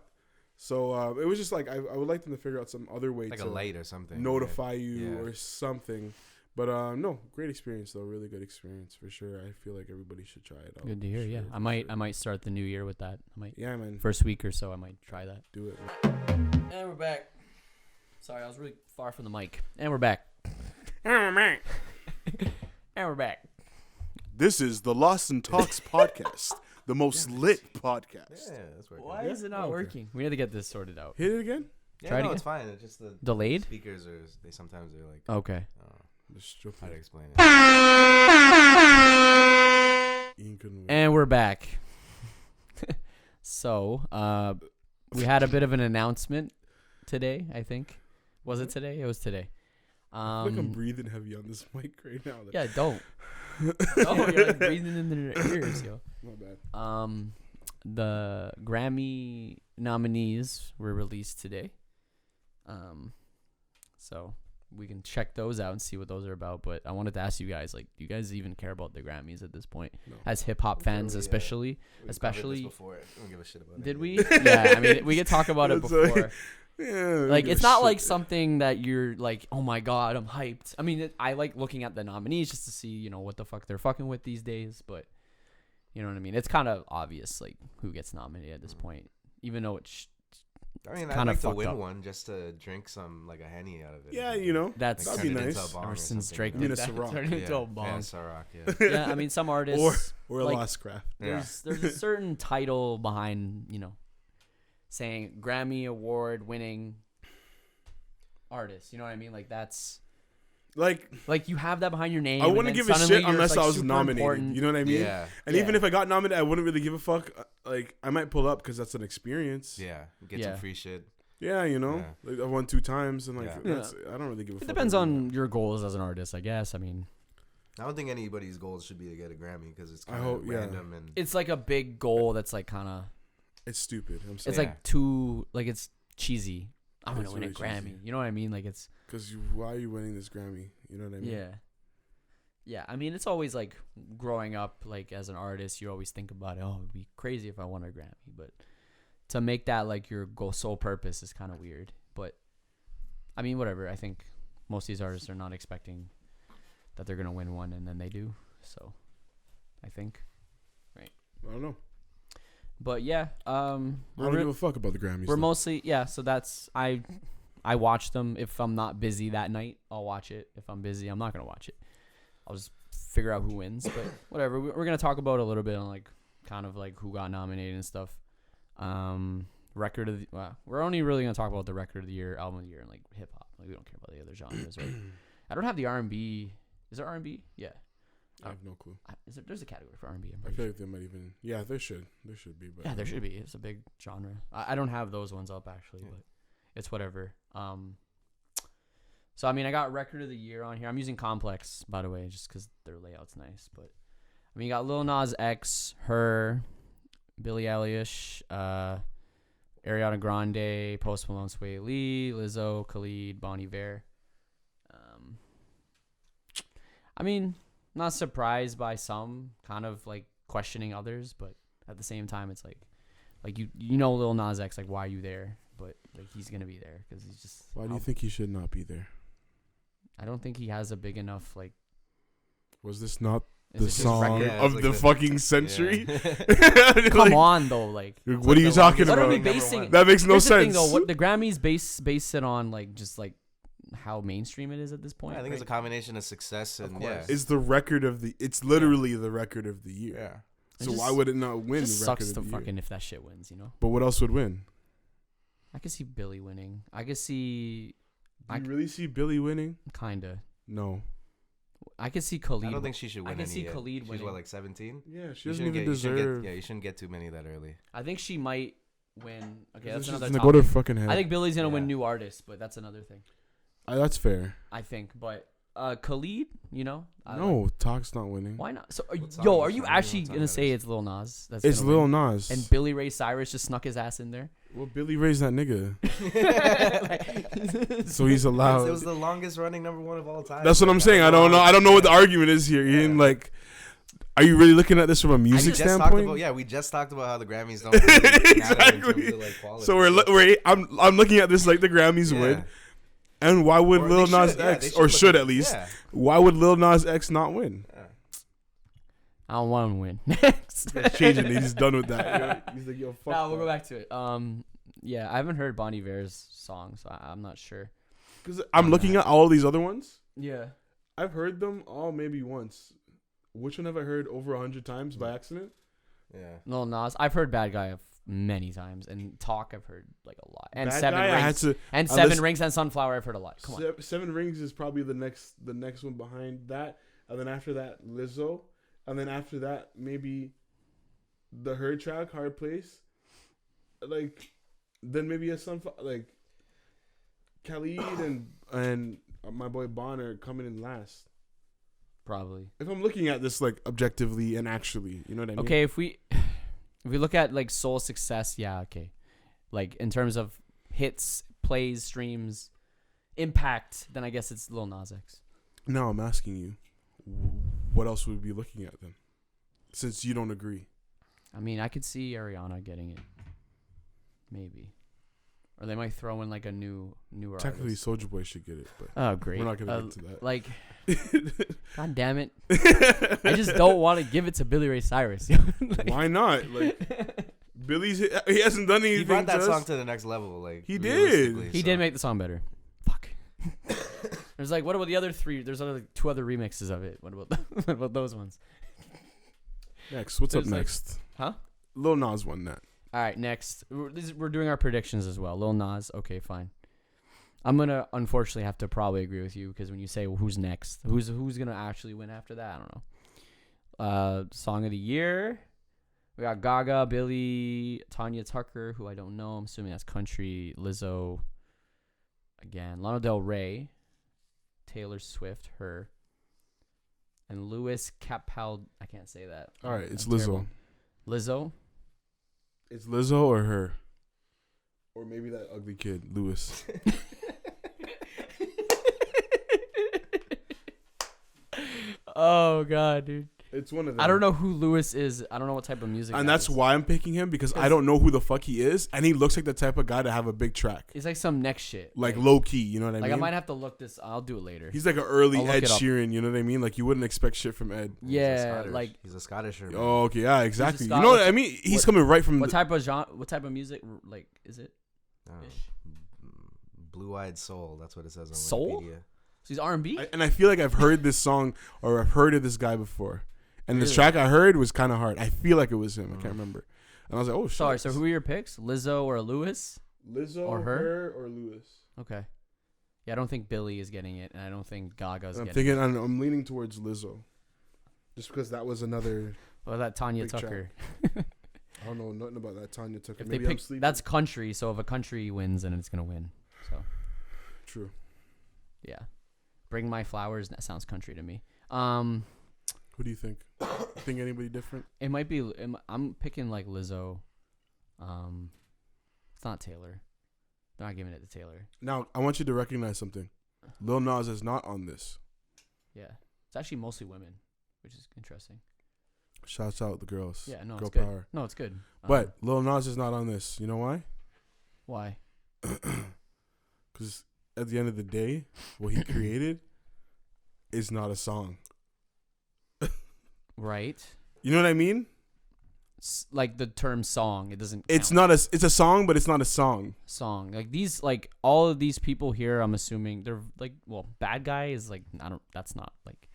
B: So it was just like I would like them to figure out some other way
C: like
B: to
C: a light or something,
B: notify you
C: Yeah.
B: or something. But no, great experience though. Really good experience for sure. I feel like everybody should try it out.
A: Good to hear.
B: for
A: Yeah,
B: sure,
A: I
B: for
A: might.
B: sure.
A: I might start the new year with that. I might.
B: Yeah, man.
A: First week or so, I might try that.
B: Do it.
A: And we're back. Sorry, I was really far from the mic. And we're back.
B: Oh, man.
A: And we're back.
B: This is the Lost and Talks podcast, the most lit podcast.
C: Yeah, that's working.
A: Why
B: Yeah?
A: is it not
B: Okay.
A: working? We need to get this sorted out.
B: Hit it again.
C: Yeah,
A: Try it
C: no,
A: again.
C: it's fine. It's just the
A: Delayed?
C: speakers are. They sometimes they're like.
A: Okay.
C: How to explain it?
B: Ian couldn't wait.
A: And we're back. So, we had a bit of an announcement today, I think. Was it today? It was today.
B: I feel like I'm breathing heavy on this mic right now.
A: Yeah, don't. No, you're like breathing in their ears, yo.
B: My bad.
A: The Grammy nominees were released today. So we can check those out and see what those are about. But I wanted to ask you guys, like, do you guys even care about the Grammys at this point?
B: No.
A: As hip hop fans,
C: Really,
A: especially.
C: We've
A: Especially-
C: covered this before. I don't give a shit about it.
A: Did we? Yeah, I mean, we could talk about it
B: That's
A: before.
B: Yeah.
A: Like,
B: give
A: it's
B: a
A: not
B: shit,
A: like
B: man.
A: something that you're like, oh my god, I'm hyped. I mean, I like looking at the nominees just to see, what the fuck they're fucking with these days. But you know what I mean? It's kind of obvious, like, who gets nominated at this point, even though it's
C: I mean,
A: kinda
C: I'd like to
A: fucked
C: win
A: up.
C: one just to drink some like a Henny out of it.
B: Yeah,
A: that's
B: That'd
C: turn
B: be
C: it into
B: nice.
C: a bong
A: ever
C: or
A: since
C: something,
A: Drake
B: You mean
A: did
B: a
A: that,
B: Ciroc.
A: turned
C: Yeah,
A: into a bong.
C: yeah, Ciroc, yeah.
A: Yeah, I mean, some artists
B: or a
A: like,
B: Lost Craft.
A: there's a certain title behind, saying Grammy award winning artist. You know what I mean? Like, that's
B: Like,
A: you have that behind your name.
B: I
A: and
B: wouldn't
A: then
B: give a
A: suddenly
B: shit
A: you're,
B: unless
A: like,
B: I was
A: super
B: nominated.
A: important.
B: You know what I mean?
C: Yeah,
B: And even if I got nominated, I wouldn't really give a fuck. Like, I might pull up because that's an experience.
C: yeah. Get
A: Yeah.
C: some free shit.
B: Yeah,
C: Yeah.
B: Like I won 2 times, and like
C: Yeah.
B: that's, I don't really give a fuck.
A: It depends
B: about
A: on
B: that.
A: your goals as an artist, I guess. I mean,
C: I don't think anybody's goals should be to get a Grammy because it's
B: I
C: kind
B: hope-
C: of
B: yeah.
C: random and
A: it's like a big goal that's like kind of,
B: It's stupid. I'm saying
A: it's like too, like, it's cheesy. I'm going
B: It's
A: to win a
B: really
A: Grammy.
B: cheesy.
A: You know what I mean? Like, it's,
B: because why are you winning this Grammy? You know what I mean?
A: yeah. Yeah, I mean, it's always like growing up, like as an artist, you always think about it. Oh, it'd be crazy if I won a Grammy, but to make that like your sole purpose is kind of weird. But I mean, whatever. I think most of these artists are not expecting that they're gonna win one, and then they do. So I think.
B: I don't know.
A: But yeah,
B: I don't give a fuck about the Grammys.
A: we're
B: though.
A: mostly So that's I watch them. If I'm not busy that night, I'll watch it. If I'm busy, I'm not gonna watch it. I'll just figure out who wins. But whatever. We're gonna talk about it a little bit on like kind of like who got nominated and stuff. Record of the, we're only really gonna talk about the record of the year, album of the year, and like hip hop. Like, we don't care about the other genres, right? I don't have the R&B. Is there R&B? Yeah.
B: I have no clue.
A: There's a category for R&B. I'm
B: I
A: pretty
B: feel
A: sure.
B: like they might even. Yeah, there should be. But
A: Yeah, there should be. It's a big genre. I don't have those ones up actually, but it's whatever. So I mean, I got record of the year on here. I'm using Complex, by the way, just because their layout's nice. But I mean, you got Lil Nas X, Her, Billie Eilish, Ariana Grande, Post Malone, Sway Lee, Lizzo, Khalid, Bon Iver. I mean, not surprised by some, kind of like questioning others, but at the same time, it's like you know Lil Nas X, like, why are you there? But like he's gonna be there because he's just.
B: Why do you think he should not be there?
A: I don't think he has a big enough like.
B: Was this not
A: Is
B: the
A: it just
B: song
A: record?
C: Yeah,
B: of
C: it's
B: the
C: like
B: fucking century?
A: Come on, though, like.
B: What are you talking
A: What
B: about?
A: are we basing?
B: That makes no
A: Here's the
B: sense.
A: thing, though, what the Grammys base it on, like just like how mainstream it is at this point.
C: I think it's a combination of success and
B: It's the record of the. It's literally the record of the year.
C: yeah.
B: So
A: It
B: why
A: just-
B: would it not win?
A: It just
B: the
A: sucks
B: record
A: to
B: of the year?
A: fucking if that shit wins, you know.
B: But what else would win?
A: I could see Billy winning. I could see
B: Do you really see Billy winning?
A: kinda.
B: No.
A: I could see Khalid.
C: I don't think she should win
A: I can
C: any
A: see
C: yet.
A: Khalid
C: She's
A: winning.
C: what, like 17?
B: Yeah, she
C: You
B: doesn't
C: shouldn't
B: even
C: get- you shouldn't get-
B: deserve.
C: Yeah, you shouldn't get too many that early.
A: I think she might win. Okay, that's
B: It's just
A: another
B: gonna
A: topic.
B: go to fucking head.
A: I think Billy's gonna win
C: Yeah.
A: new artists, but that's another thing.
B: That's fair.
A: I think, but Khalid, you know,
B: No, Talk's not winning.
A: why not? So,
C: What song
A: yo,
C: is
A: are
C: she
A: you
C: winning?
A: actually
C: What song
A: gonna
C: that
A: say
C: is?
A: it's Lil Nas? That's
B: It's
A: gonna
B: Lil
A: win?
B: Nas.
A: And Billy Ray Cyrus just snuck his ass in there.
B: Well, Billy Ray's that nigga,
A: Like-
B: so he's allowed.
C: It was the longest running #1 of all time.
B: That's what I'm saying. I don't know. I don't know what the argument is here. You didn't like. Are you really looking at this from a
C: We
B: music
C: just talked
B: standpoint?
C: about, we just talked about how the Grammys don't really matter in
B: Exactly.
C: terms of, like, quality.
B: So I'm looking at this like the Grammys
C: Yeah.
B: would, and why would
C: Or
B: Lil
C: they
B: Nas
C: should, yeah,
B: X
C: they
B: or
C: look
B: should
C: at-
B: at least?
C: yeah.
B: Why would Lil Nas X not win?
A: I don't want him to win. Next.
B: He's changing. He's done with that. He's like, yo, fuck.
A: No, we'll go back to it. Yeah, I haven't heard Bon Iver's song, so I'm not sure.
B: Because I'm looking at all these other ones.
A: Yeah.
B: I've heard them all maybe once. Which one have I heard over 100 times by accident?
C: Yeah.
A: Lil Nas, I've heard Bad Guy many times, and Talk I've heard like a lot, and
B: Bad
A: Seven
B: Guy, I had
A: Rings,
B: to.
A: and
B: I
A: Seven
B: listen-
A: Rings and Sunflower I've heard a lot. Come on.
B: Seven Rings is probably the next one behind that, and then after that Lizzo, and then after that maybe the Her track Hard Place, like then maybe a Sunflower, like Khalid and my boy Bon are coming in last.
A: Probably.
B: If I'm looking at this like objectively and actually, you know what I mean?
A: Okay, if we look at like soul success, yeah, okay. Like in terms of hits, plays, streams, impact, then I guess it's Lil Nas X.
B: Now I'm asking you, what else would we be looking at then? Since you don't agree.
A: I mean, I could see Ariana getting it, maybe, or they might throw in like a newer
B: Technically,
A: artist.
B: Soulja Boy should get it, but
A: Oh, great.
B: we're not gonna get to that.
A: Like, God damn it! I just don't want to give it to Billy Ray Cyrus. Like-
B: Why not? Like he hasn't done anything.
C: He brought that
B: to
C: song
B: us.
C: to the next level. Like
B: He did.
C: realistically,
A: He
C: so.
A: did make the song better. Fuck. There's like, what about the other three? There's two other remixes of it. What about those ones?
B: Next, what's up
A: There's, like-
B: next?
A: Huh?
B: Lil Nas won that.
A: All right, next. We're doing our predictions as well. Lil Nas. Okay, fine. I'm gonna unfortunately have to probably agree with you because when you say who's next, who's gonna actually win after that? I don't know. Song of the year. We got Gaga, Billy, Tanya Tucker, who I don't know. I'm assuming that's country. Lizzo. Again, Lana Del Rey, Taylor Swift, her, and Louis Capal. I can't say that.
B: All right, it's
A: I'm
B: Lizzo.
A: terrible. Lizzo.
B: It's Lizzo or her, or maybe that ugly kid, Lewis.
A: Oh God, dude.
B: It's one of them.
A: I don't know who Lewis is. I don't know what type of music.
B: And
A: that
B: that's
A: is.
B: why I'm picking him because I don't know who the fuck he is, and he looks like the type of guy to have a big track,
A: It's like some next shit.
B: like low key. You know what I
A: Like
B: mean?
A: I might have to look this. I'll do it later.
B: He's like an early
A: I'll look
B: Ed
A: it up.
B: Sheeran. You know what I mean? Like you wouldn't expect shit from Ed.
C: He's a
A: Yeah,
C: Scottish-
A: like
C: he's a Scottisher. man.
B: Oh, okay, yeah, exactly. You
A: Scot-
B: know what
A: what's-
B: I mean? He's
A: what-
B: coming right from.
A: what type of genre? What type of music? Like is it
C: Oh.
A: ish?
C: Blue-eyed soul. That's what it says on
A: Soul?
C: Wikipedia.
A: So he's R&B.
B: And I feel like I've heard this song or I've heard of this guy before, and this
A: Really?
B: track I heard was kind of hard. I feel like it was him. I can't remember. And I was like, oh shit.
A: Sorry. So who are your picks? Lizzo or Lewis?
B: Lizzo
A: or her?
B: or Lewis?
A: Okay. Yeah, I don't think Billy is getting it, and I don't think Gaga's
B: I'm
A: getting
B: thinking
A: it.
B: I'm leaning towards Lizzo, just because that was another.
A: Or that Tanya
B: Big track.
A: Tucker.
B: I don't know nothing about that Tanya Tucker.
A: If they
B: Maybe I'm
A: pick,
B: sleeping.
A: that's country. So if a country wins, then it's gonna win. So
B: true.
A: yeah, Bring My Flowers. That sounds country to me.
B: Who do you think? Think anybody different?
A: It might be. I'm picking like Lizzo. It's not Taylor. They're not giving it to Taylor.
B: Now, I want you to recognize something. Lil Nas is not on this.
A: Yeah, it's actually mostly women, which is interesting.
B: Shouts out the girls.
A: Yeah, no,
B: Girl
A: it's good.
B: power.
A: No, it's good.
B: But Lil Nas is not on this. You know why?
A: Why?
B: Because at the end of the day, what he created is not a song.
A: Right.
B: You know what I mean?
A: Like the term song, it doesn't.
B: It's
A: count.
B: not a. It's a song, but it's not a song.
A: Song. Like these, like all of these people here, I'm assuming they're like, well, Bad Guy is like, I don't. That's not like.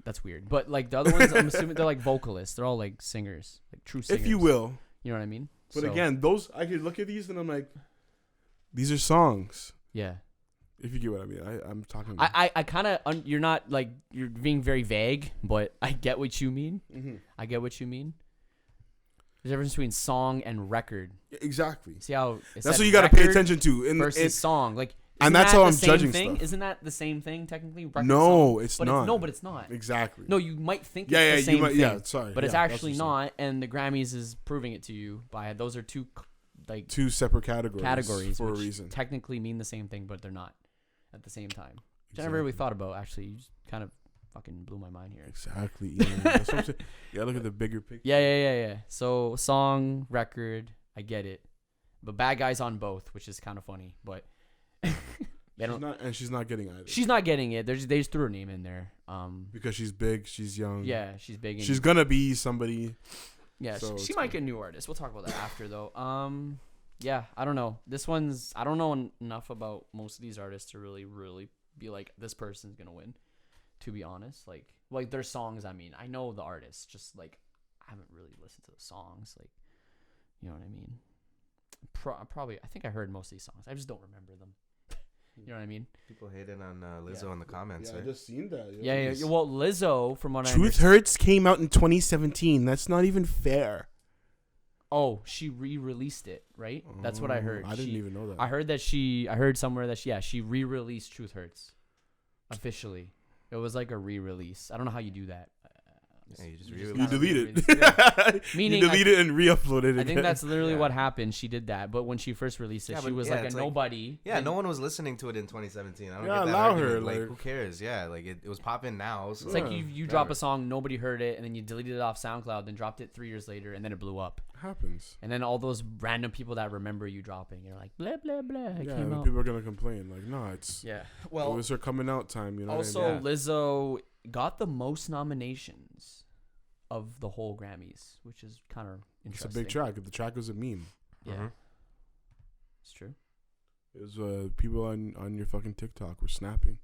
A: That's weird. But like the other ones, I'm assuming they're like vocalists. They're all like singers, like true singers.
B: If you will.
A: You know what I mean?
B: But
A: So,
B: again, those I could look at these and I'm like, these are songs.
A: yeah.
B: If you get what I mean, I'm talking about.
A: I kind of you're not like you're being very vague, but I get what you mean.
B: Mm-hmm.
A: I get what you mean. There's a difference between song and record.
B: Exactly.
A: See how
B: That's what you got to pay attention to.
A: versus song. Like,
B: and that's how I'm judging
A: thing?
B: stuff.
A: Isn't that the same thing technically? Record,
B: No,
A: song?
B: it's
A: but
B: not.
A: No, but it's not.
B: Exactly.
A: No, you might think
B: Yeah,
A: it's the same thing.
B: Yeah, sorry.
A: But it's
B: Yeah, that's
A: actually
B: what I'm
A: not, and the Grammys is proving it to you by those are two like
B: two separate categories for a
A: which
B: reason.
A: technically mean the same thing, but they're not at the same time. Which I never
B: Exactly.
A: really thought about. Actually, you just kind of fucking blew my mind here.
B: Exactly. Ian. That's what I'm saying. You gotta look at the bigger picture.
A: Yeah. So song, record, I get it, but Bad Guys on both, which is kind of funny. But
B: She's not getting either.
A: She's not getting it. They just threw her name in there.
B: Because she's big, she's young.
A: Yeah, she's big.
B: She's gonna be somebody.
A: Yeah,
B: so
A: she might get a new artist. We'll talk about that after though. Yeah, I don't know. This one's I don't know enough about most of these artists to really be like this person's gonna win. To be honest, like their songs. I mean, I know the artists, just like I haven't really listened to the songs. Like, you know what I mean? Probably, I think I heard most of these songs. I just don't remember them. You know what I mean?
C: People hating on Lizzo in the comments.
B: Yeah, I
C: right?
B: just seen that.
A: Yeah. Well, Lizzo, from what I
B: Truth
A: understand.
B: Hurts came out in 2017. That's not even fair.
A: Oh, she re-released it, right? That's what I heard.
B: I didn't even know that.
A: I heard somewhere that she re-released Truth Hurts officially. It was like a re-release. I don't know how you do that.
C: Yeah, you just
A: You
B: You
A: kinda
B: delete
A: re-release
B: it.
A: Meaning,
B: you delete it and re-upload it again.
A: I think that's literally
C: Yeah.
A: what happened. She did that, but when she first released it,
C: Yeah,
A: she
C: but
A: was
C: yeah,
A: like a
C: it's like-
A: nobody.
C: Yeah, no one was listening to it in 2017. I don't
B: Yeah,
C: get that
B: allow her,
C: argument. Like,
B: like-
C: who cares? Yeah, like it was popping now. So
A: It's like
B: Yeah,
A: you drop
C: whatever.
A: a song, nobody heard it, and then you deleted it off SoundCloud, then dropped it 3 years later, and then it blew up.
B: happens.
A: And then all those random people that remember you dropping, you're like, blah, blah, blah. It
B: Yeah,
A: came
B: and
A: out.
B: people are gonna complain. Like, no, it
A: Yeah.
B: was her coming out time. You know.
A: Also,
B: what I mean?
A: Lizzo got the most nominations of the whole Grammys, which is kind of
B: It's
A: interesting.
B: a big track. The track was a meme.
A: Yeah,
C: Mhm.
A: it's true.
B: It was people on your fucking TikTok were snapping.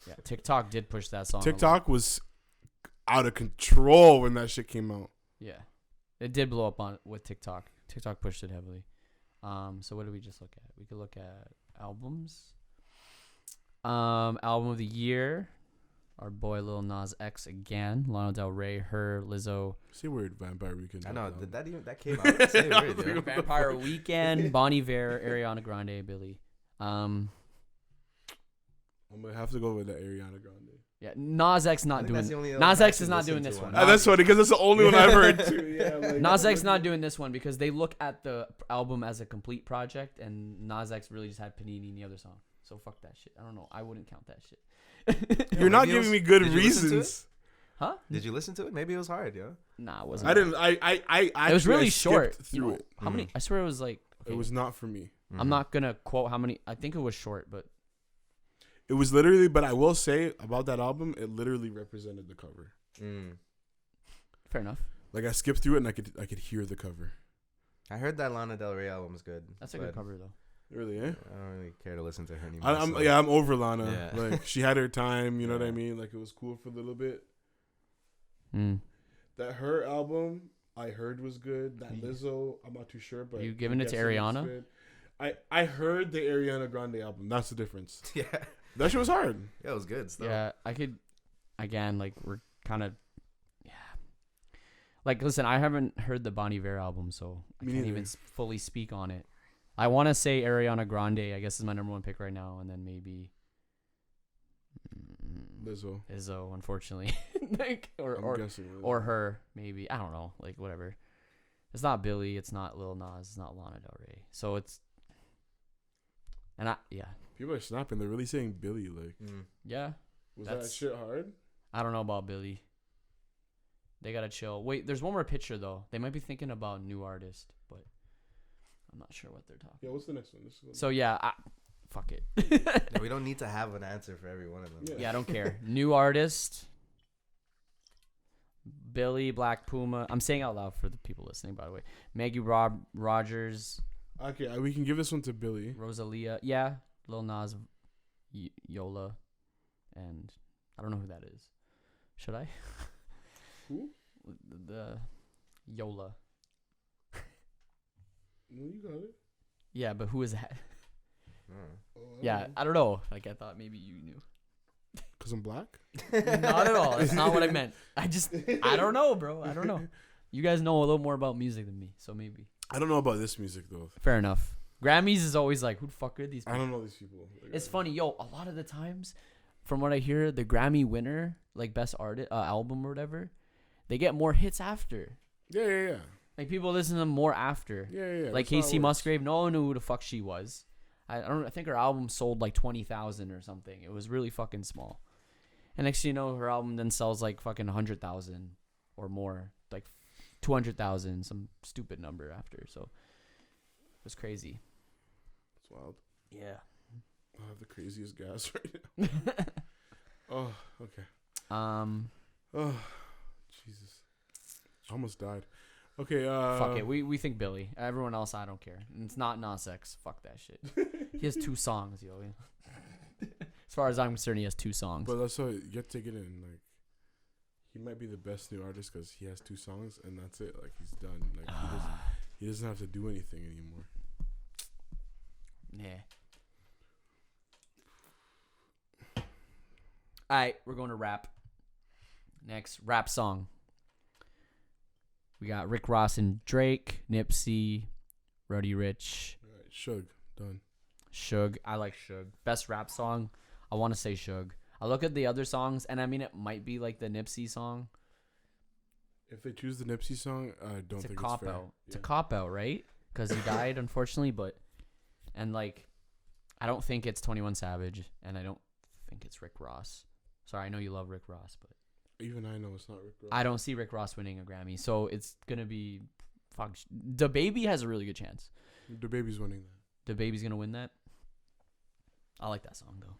A: Yeah, TikTok did push that song. a lot.
B: TikTok was out of control when that shit came out.
A: Yeah, it did blow up with TikTok. TikTok pushed it heavily. So what did we just look at? We could look at albums. Album of the year. Our boy Lil Nas X again. Lana Del Rey, her, Lizzo.
B: Say word, Vampire Weekend.
C: I know.
B: out
C: Did
B: loud.
C: that came out? Say it weird, yo.
A: Vampire Weekend, Bon Iver, Ariana Grande, Billy.
B: I'm gonna have to go with that Ariana Grande.
A: Yeah, Nas X
C: I
A: not
C: think
A: doing.
C: that's the only
A: Nas
C: other
A: X is
C: person
A: not
C: listening
A: doing
C: to
A: this one.
B: That's funny because that's the only one I've heard too. Yeah, like,
A: Nas X not doing this one because they look at the album as a complete project, and Nas X really just had Panini in the other song. So fuck that shit. I don't know. I wouldn't count that shit.
B: You're not
C: maybe it
B: giving
C: was-
B: me good
C: did you listen to it?
B: reasons.
A: Huh?
C: Did you listen to it? Maybe it was hard, yo.
A: Nah, it wasn't.
B: I didn't. I
A: It was really
B: skipped
A: short.
B: through
A: You know,
B: it.
A: how many? I swear it was like. Okay,
B: It was not for me.
A: I'm not gonna quote how many. I think it was short, but
B: It was literally, but I will say about that album, it literally represented the cover.
A: fair enough.
B: Like I skipped through it and I could hear the cover.
C: I heard that Lana Del Rey album is good.
A: That's a good
C: but
A: cover though.
B: Really, eh?
C: I don't really care to listen to her anymore.
B: I'm over Lana.
C: Yeah.
B: Like she had her time, you know what I
C: Yeah.
B: mean? Like it was cool for a little bit.
A: Mm.
B: That her album I heard was good. That Lizzo, I'm not too sure, but
A: You giving it to
B: guessing it's
A: Ariana?
B: good. I heard the Ariana Grande album. That's the difference.
C: Yeah,
B: That shit was hard.
C: yeah, it was good. Still.
A: Yeah, I could. Again, like we're kind of. Yeah. Like, listen, I haven't heard the Bon Iver album, so I
B: Me
A: can't
B: neither.
A: even fully speak on it. I want to say Ariana Grande. I guess is my number one pick right now, and then maybe
B: Lizzo.
A: Izzo. Unfortunately, like,
B: I'm guessing.
A: or her maybe. I don't know. Like whatever. It's not Billy. It's not Lil Nas. It's not Lana Del Rey. So it's. And yeah.
B: People are snapping. They're really saying Billy. Like,
A: Yeah.
B: was that shit hard?
A: I don't know about Billy. They gotta chill. Wait, there's one more picture though. They might be thinking about new artist, but I'm not sure what they're talking.
B: Yeah, what's the next one?
A: So yeah, fuck it.
C: Yeah, we don't need to have an answer for every one of them.
A: Yeah, I don't care. New artist. Billy, Black Puma. I'm saying out loud for the people listening, by the way. Maggie Rogers.
B: Okay, we can give this one to Billy.
A: Rosalia. Yeah. Lil Nas. Yola. And I don't know who that is. Should I?
B: Who?
A: The Yola.
B: No, you got it.
A: Yeah, but who is that?
B: Oh,
A: Yeah, I don't know. Like, I thought maybe you knew.
B: Because I'm black?
A: Not at all. That's not what I meant. I don't know, bro. I don't know. You guys know a little more about music than me, so maybe.
B: I don't know about this music, though.
A: Fair enough. Grammys is always like, who the fuck are these people?
B: I don't know these people.
A: It's funny, yo. A lot of the times, from what I hear, the Grammy winner, like best artist album or whatever, they get more hits after.
B: Yeah.
A: Like people listen to them more after.
B: Yeah.
A: Like Casey Musgrave, no one knew who the fuck she was. I think her album sold like 20,000 or something. It was really fucking small. And next thing you know, her album then sells like fucking 100,000 or more, like 200,000, some stupid number after. So it was crazy.
B: It's wild.
A: Yeah.
B: I have the craziest gas right now. Oh, okay. Oh, Jesus. I almost died. Okay,
A: fuck it. We think Billy. Everyone else, I don't care. And it's not Nas X. Fuck that shit. He has 2 songs, yo. As far as I'm concerned, he has 2 songs.
B: But that's how you get to get in. Like, he might be the best new artist because he has 2 songs and that's it. Like, he's done. Like, he doesn't have to do anything anymore.
A: Yeah. All right, we're going to rap. Next, rap song. We got Rick Ross and Drake, Nipsey, Roddy Ricch.
B: All right, Suge, done.
A: Suge. I like Suge. Best rap song. I want to say Suge. I look at the other songs, and I mean, it might be like the Nipsey song.
B: If they choose the Nipsey song, I don't think it's fair.
A: It's a cop-out. It's a cop-out, right? Because he died, unfortunately, and like, I don't think it's 21 Savage, and I don't think it's Rick Ross. Sorry, I know you love Rick Ross, but
B: even I know it's not Rick Ross.
A: I don't see Rick Ross winning a Grammy, so it's gonna be fuck. The Baby has a really good chance.
B: The Baby's winning that.
A: The Baby's gonna win that. I like that song though.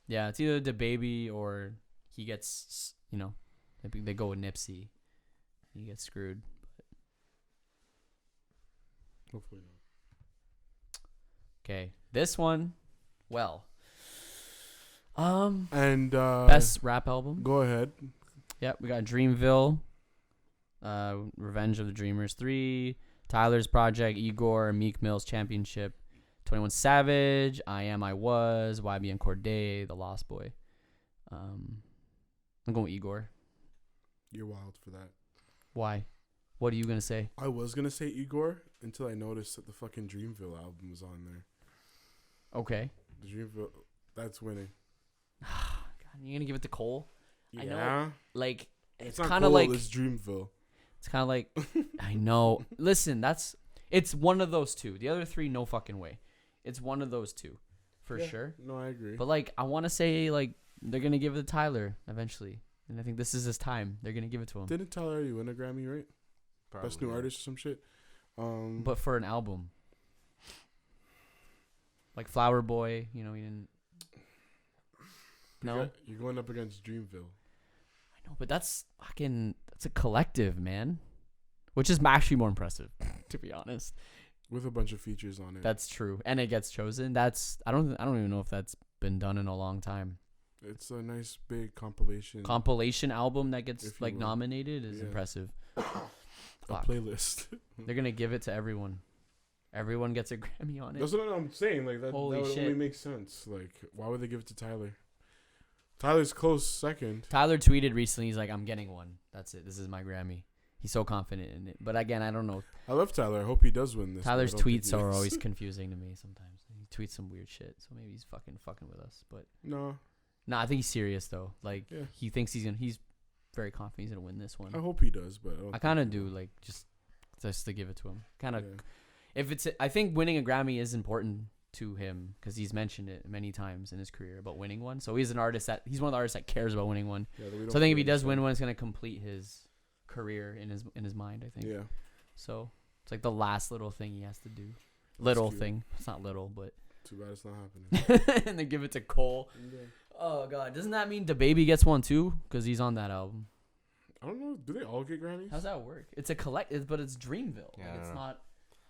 A: Yeah, it's either The Baby or he gets, they go with Nipsey. He gets screwed. But.
B: Hopefully not.
A: Okay, this one, well.
B: And
A: best rap album.
B: Go ahead.
A: Yep, we got Dreamville, Revenge of the Dreamers 3, Tyler's Project, Igor, Meek Mill's Championship, 21 Savage, I Am I Was, YBN Cordae, The Lost Boy. I'm going with Igor.
B: You're wild for that.
A: Why? What are you gonna say?
B: I was gonna say Igor until I noticed that the fucking Dreamville album was on there.
A: Okay.
B: The Dreamville, that's winning.
A: God, you're gonna give it to Cole?
B: Yeah.
A: I know. Like it's
B: not
A: kind of
B: Cole,
A: like
B: it's Dreamville.
A: It's kind of like I know. Listen, it's one of those two. The other 3, no fucking way. It's one of those 2, for sure.
B: No, I agree.
A: But like, I want to say like they're gonna give it to Tyler eventually, and I think this is his time. They're gonna give it to him.
B: Didn't Tyler already win a Grammy, right?
C: Probably,
B: Best new artist or some shit.
A: But for an album, like Flower Boy, he didn't. No,
B: you're going up against Dreamville.
A: I know, but that's a collective, man, which is actually more impressive, to be honest.
B: With a bunch of features on it.
A: That's true, and it gets chosen. I don't even know if that's been done in a long time.
B: It's a nice big compilation
A: album that gets
B: if you will.
A: nominated is impressive.
B: A playlist.
A: They're gonna give it to everyone. Everyone gets a Grammy on it.
B: That's what I'm saying. Like that would only make sense. Like, why would they give it to Tyler? Tyler's close second.
A: Tyler tweeted recently, he's like, I'm getting one. That's it. This is my Grammy. He's so confident in it. But again, I don't know.
B: I love Tyler. I hope he does win this.
A: Tyler's tweets are always confusing to me sometimes. He tweets some weird shit. So maybe he's fucking with us. But
B: no,
A: Nah, I think he's serious though. Like
B: Yeah.
A: he thinks he's very confident he's gonna win this one.
B: I hope he does, but
A: I kind of do, like just to give it to him. Kind of,
B: Yeah.
A: if it's, I think winning a Grammy is important to him because he's mentioned it many times in his career about winning one. So he's one of the artists that cares about winning one.
B: Yeah,
A: So I think if he does win one, it's gonna complete his career in his mind. I think.
B: Yeah.
A: So it's like the last little thing he has to do.
B: Cute.
A: Thing. It's not little, but.
B: Too bad it's not happening.
A: And then give it to Cole.
B: Yeah.
A: Oh God, doesn't that mean DaBaby gets one too? Because he's on that album.
B: I don't know. Do they all get Grammys?
A: How's that work? It's a but it's Dreamville.
C: Yeah,
A: Like,
C: I
A: it's
C: don't know.
A: not.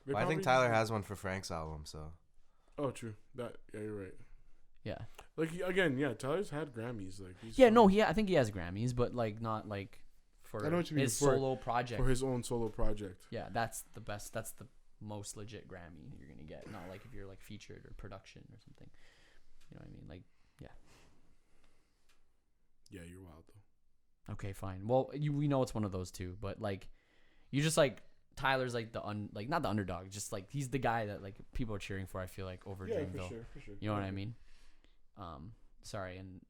B: They
C: Well, I think
B: probably
C: Tyler
B: just-
C: has one for Frank's album, so.
B: Oh, true. Yeah, you're right.
A: Yeah.
B: Like again, yeah, Tyler's had Grammys. Like he's
A: Yeah.
B: fine.
A: No. I think he has Grammys, but like not like for
B: I know what you mean,
A: his
B: for-
A: solo project.
B: for his own solo project.
A: Yeah, that's the best. That's the most legit Grammy you're gonna get. Not like if you're like featured or production or something. You know what I mean? Like,
B: Yeah, you're wild though.
A: okay, fine. Well, we know it's one of those two, but like, you just like Tyler's like like not the underdog, just like he's the guy that like people are cheering for. I feel like over
B: Yeah,
A: Dreamville.
B: for sure.
A: You know what I mean? Sorry, and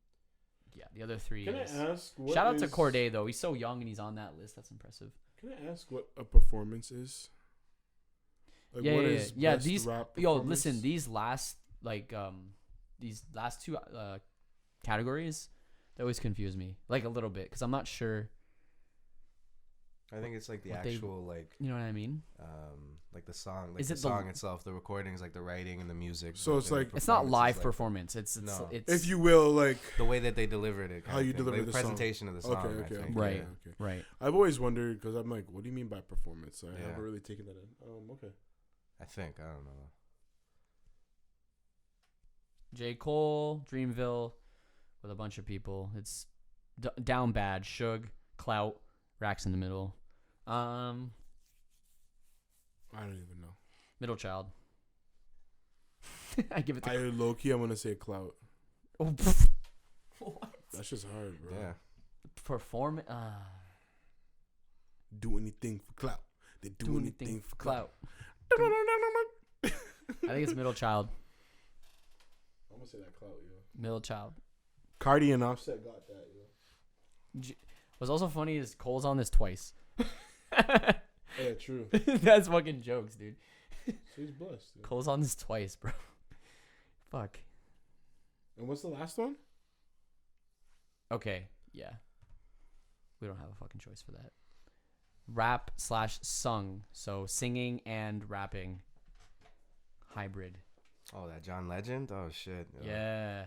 A: yeah, the other three.
B: Can I
A: is,
B: ask? What
A: shout out to
B: is-
A: Corday though. He's so young and he's on that list. That's impressive.
B: Can I ask what a performance is? Like,
A: Yeah,
B: what
A: yeah,
B: is
A: yeah.
B: best
A: These
B: rap
A: yo,
B: performance?
A: listen. These last two categories, they always confuse me like a little bit because I'm not sure.
C: I think it's like the
A: What they-
C: actual like
A: You know what I mean?
C: like the song, like
A: Is
C: the
A: it the-
C: song itself, the recordings, like the writing and the music.
B: So
C: but
B: it's
C: then the
B: like-
A: It's not
C: performance is
A: live
C: like
A: performance. It's
C: No.
A: it's
B: If you will, like
C: the way that they delivered it.
B: How you deliver
C: like
B: the
C: the
B: song.
C: presentation of the song.
B: Okay,
C: I think.
A: Right.
B: Yeah, okay.
A: right.
B: I've always wondered because I'm like, what do you mean by performance? I
C: Yeah.
B: haven't really taken that in. Okay.
C: I think I don't know.
A: J. Cole, Dreamville, with a bunch of people. It's down bad. Suge, Clout, Racks in the middle.
B: I don't even know.
A: Middle Child. I give it to.
B: I low key, I'm gonna say clout.
A: Oh, pff. What?
B: That's just hard, bro.
C: Yeah.
A: Perform.
B: Do anything for clout. They do anything for clout.
A: Clout. I think it's Middle Child.
B: I'm gonna say that clout, yo.
A: Middle Child.
B: Cardi and Offset got that, yo.
A: What's also funny is Cole's on this twice.
B: Yeah, true.
A: That's fucking jokes, dude.
B: She's blessed. Yo.
A: Cole's on this twice, bro. Fuck.
B: And what's the last one?
A: Okay, yeah. We don't have a fucking choice for that. Rap / sung. So singing and rapping. Hybrid.
C: Oh, that John Legend. Oh shit. Yo.
A: Yeah.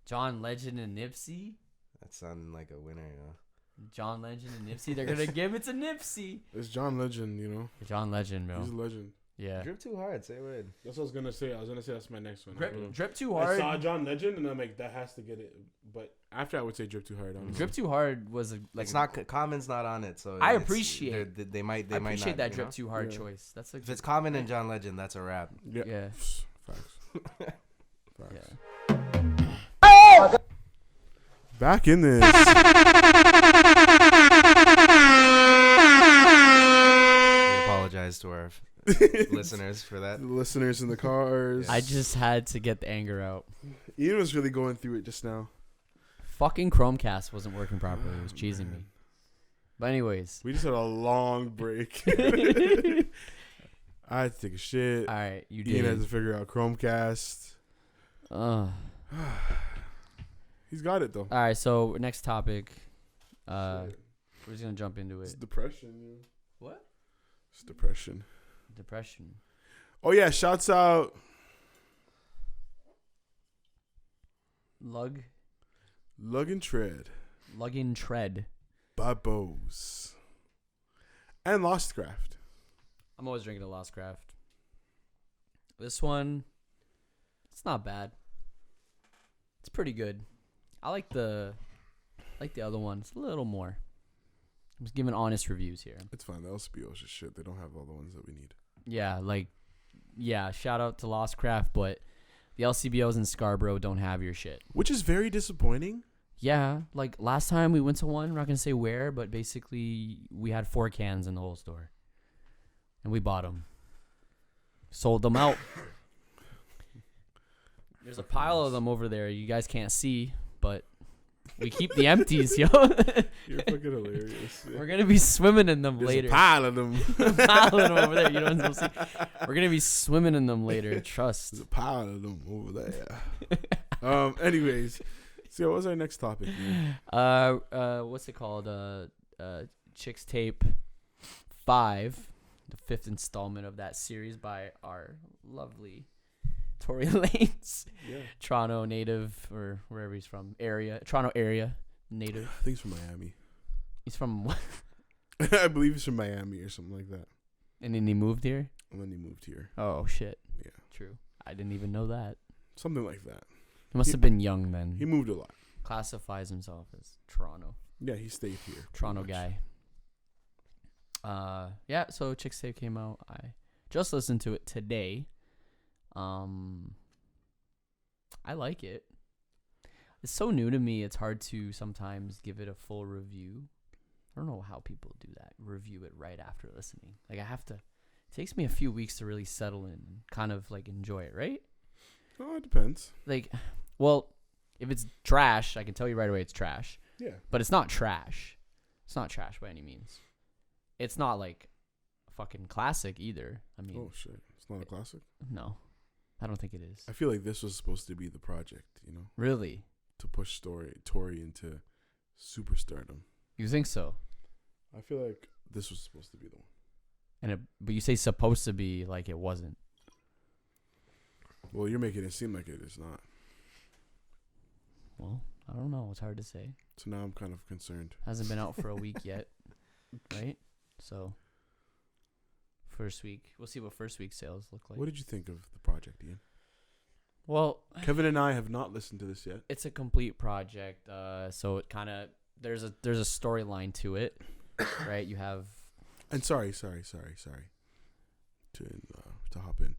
A: John Legend and Nipsey.
C: That sounded like a winner. You know.
A: John Legend and Nipsey. They're gonna give it to Nipsey.
B: It's John Legend, you know.
A: John Legend,
B: He's a
A: bro.
B: legend.
A: Yeah.
C: Drip too hard. Say what?
B: That's what I was gonna say. That's my next one.
A: Drip Too
B: I
A: Hard.
B: saw John Legend and I'm like, that has to get it. But after I would say Drip Too Hard. Honestly.
A: Drip Too Hard was
C: It's not Common's not on it, so
A: I
C: it's-
A: appreciate-
C: They might. They
A: I
C: might
A: appreciate
C: not,
A: that
C: you
A: Drip
C: know?
A: Too Hard
B: Yeah.
A: choice. That's like
C: If it's Common and John Legend, that's a rap.
B: Yeah.
A: yeah.
B: Facts. Facts.
A: Yeah.
B: Back in this.
C: We apologize to our listeners for that.
B: The listeners in the cars.
A: I just had to get the anger out.
B: Ian was really going through it just now.
A: Fucking Chromecast wasn't working properly. It was cheesing me. But anyways.
B: We just had a long break. I had to take a shit.
A: All right, you
B: Ian had to
A: did.
B: figure out Chromecast.
A: All
B: He's got it though.
A: right, so next topic.
B: Shit.
A: We're just gonna jump into
B: It's
A: it.
B: depression. Yeah.
A: What?
B: It's depression.
A: Depression.
B: Oh yeah, shouts out
A: Lug
B: Lug Tread,
A: in Tread.
B: Babos, and Lostcraft.
A: I'm always drinking a Lost Craft. This one, it's not bad. It's pretty good. I like the other one. It's a little more. I'm just giving honest reviews here.
B: It's fine. The LCBO's just shit. They don't have all the ones that we need.
A: Yeah, shout out to Lost Craft, but the LCBOs in Scarborough don't have your shit.
B: Which is very disappointing.
A: Yeah, like last time we went to one, we're not going to say where, but basically we had 4 cans in the whole store. And we bought them. Sold them out. There's a pile of them over there you guys can't see, but we keep the empties, yo.
B: You're fucking hilarious.
A: We're gonna be swimming in them
B: There's
A: later.
B: a pile of them.
A: Pile of them over there. You know what I'm saying? We're gonna be swimming in them later. Trust.
B: There's a pile of them over there. Anyways, so what was our next topic?
A: What's it called? Chixtape 5, the 5th installment of that series by our lovely Tory Lanez,
B: Yeah.
A: Toronto native or wherever he's from, Toronto area native.
B: I think he's from Miami.
A: He's from what?
B: I believe he's from Miami or something like that.
A: And then he moved here.
B: And then he moved here.
A: Oh shit.
B: Yeah.
A: True. I didn't even know that.
B: Something like that.
A: He must have been young then.
B: He moved a lot.
A: Classifies himself as Toronto.
B: Yeah, he stayed here.
A: Toronto guy. Yeah, so Chixtape came out. I just listened to it today. I like it. It's so new to me, it's hard to sometimes give it a full review. I don't know how people do that. Review it right after listening. Like it takes me a few weeks to really settle in and kind of like enjoy it, right?
B: Oh, it depends.
A: Like, well, if it's trash, I can tell you right away it's trash.
B: Yeah.
A: But it's not trash. It's not trash by any means. It's not like a fucking classic either. I mean,
B: Oh shit, it's not a classic.
A: no, I don't think it is.
B: I feel like this was supposed to be the project, you know,
A: Really?
B: to push Tory into superstardom.
A: You think so?
B: I feel like this was supposed to be the one.
A: But you say supposed to be like it wasn't.
B: Well, you're making it seem like it is not.
A: Well, I don't know. It's hard to say.
B: So now I'm kind of concerned.
A: Hasn't been out for a week yet, right? So, first week. We'll see what first week sales look like.
B: What did you think of the project, Ian?
A: Well,
B: Kevin and I have not listened to this yet.
A: it's a complete project. So it kind of there's a storyline to it, right? You have
B: And sorry to hop in.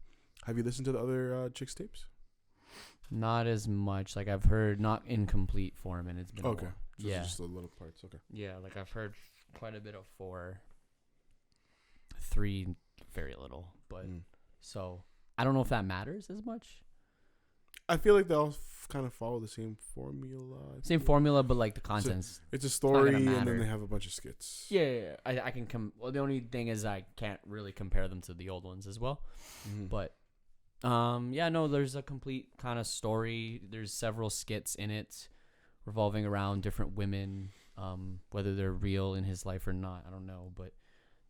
B: Have you listened to the other Chixtapes?
A: not as much. Like I've heard, not in complete form, and it's been a
B: Okay.
A: while.
B: Just,
A: Yeah,
B: just the little parts. Okay.
A: yeah. Like I've heard quite a bit of 4, 3, very little. But so I don't know if that matters as much.
B: I feel like they all kind of follow the same formula. I
A: Same
B: think.
A: formula, but like the content's.
B: It's a
A: not
B: story,
A: gonna
B: and then
A: matter.
B: they have a bunch of skits.
A: Yeah. I can well, the only thing is I can't really compare them to the old ones as well.
B: Mhm.
A: But yeah, no, there's a complete kind of story. There's several skits in it revolving around different women, whether they're real in his life or not, I don't know, but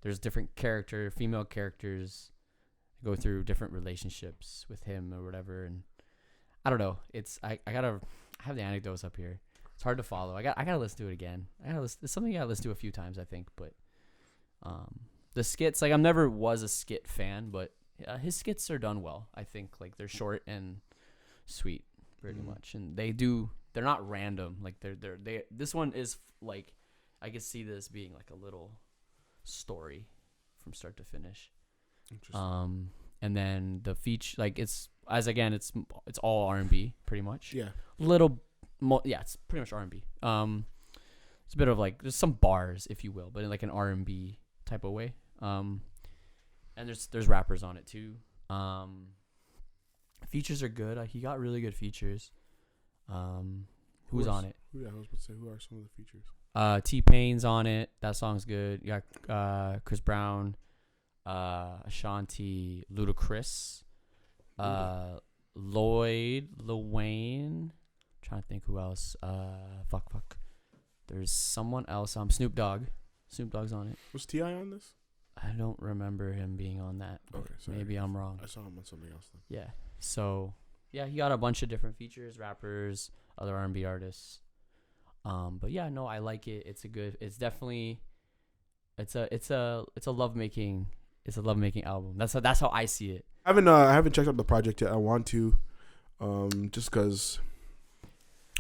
A: there's different female characters go through different relationships with him or whatever, and I don't know. It's I have the anecdotes up here. It's hard to follow. I gotta listen to it again. It's something I gotta listen to a few times, I think, but the skits, like I never was a skit fan, but his skits are done well. I think like they're short and sweet, pretty much, and they're not random. Like they this one is like I could see this being like a little story from start to finish.
B: Interesting.
A: And then the feature, like it's all R&B pretty much.
B: Yeah.
A: It's pretty much R&B. It's a bit of like there's some bars, if you will, but in like an R&B type of way. And there's rappers on it too. Features are good. He got really good features. Who's on it?
B: Yeah, I was about to say, who are some of the features?
A: T-Pain's on it. That song's good. You got Chris Brown, Ashanti, Ludacris, Lil Wayne. Trying to think who else. Fuck. There's someone else. Snoop Dogg. Snoop Dogg's on it.
B: Was T.I. on this?
A: I don't remember him being on that.
B: Okay, sorry.
A: Maybe I'm wrong.
B: I saw him on something else then.
A: Yeah. So, yeah, he got a bunch of different features, rappers, other R&B artists. But yeah, no, I like it. It's a lovemaking album. That's how I see it.
B: I haven't checked out the project yet. I want to, just because,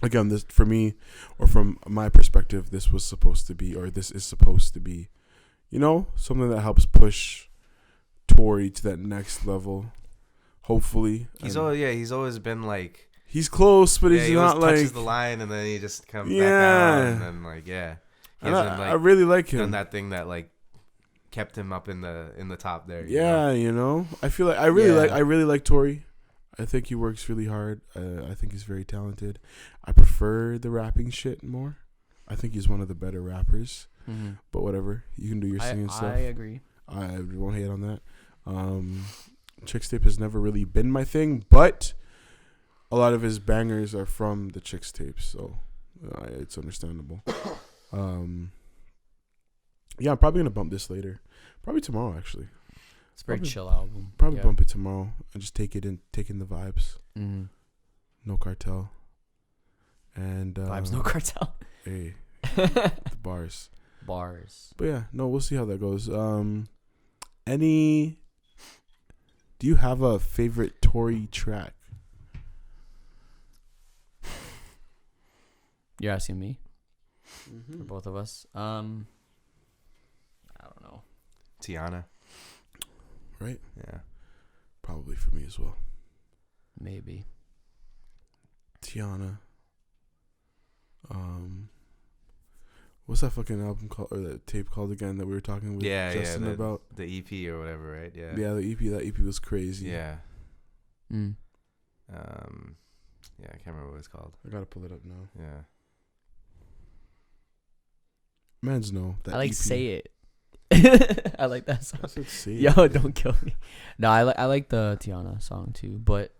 B: again, this for me, or from my perspective, this is supposed to be, you know, something that helps push Tory to that next level. Hopefully,
C: He's always been like
B: he's close, but he's
C: he
B: not
C: always
B: like
C: touches the line and then he just comes back down and then like
B: I really like him.
C: done that thing that like kept him up in the top there.
B: You know? I feel like I really like Tory. I think he works really hard. I think he's very talented. I prefer the rapping shit more. I think he's one of the better rappers.
A: Mm-hmm.
B: But whatever, you can do your singing stuff.
A: I agree.
B: I won't hate on that. Chixtape has never really been my thing, but a lot of his bangers are from the Chixtape, so it's understandable. Yeah, I'm probably gonna bump this later. Probably tomorrow, actually.
A: It's a very
B: Probably-
A: chill album.
B: Probably
A: Yeah.
B: bump it tomorrow and just take in the vibes.
A: Mm-hmm.
B: No cartel. And
A: Vibes, no cartel.
B: Hey, the bars.
A: Bars.
B: But yeah, no, we'll see how that goes. Do you have a favorite Tory track?
A: You're asking me,
B: Mm-hmm.
A: for both of us. I don't know.
C: Tiana.
B: Right?
C: Yeah.
B: Probably for me as well.
A: Maybe.
B: Tiana. What's that fucking album called, or that tape called again that we were talking with Justin about?
C: The EP or whatever, right? Yeah.
B: Yeah, the EP. That EP was crazy.
C: Yeah.
A: Mm.
C: Yeah, I can't remember what it's called.
B: I gotta pull it up now.
C: Yeah.
B: Man's no. That
A: I like
B: EP.
A: Say It. I like that song.
B: I said Say It.
A: Yo, don't kill me. No, I like the Tiana song too, but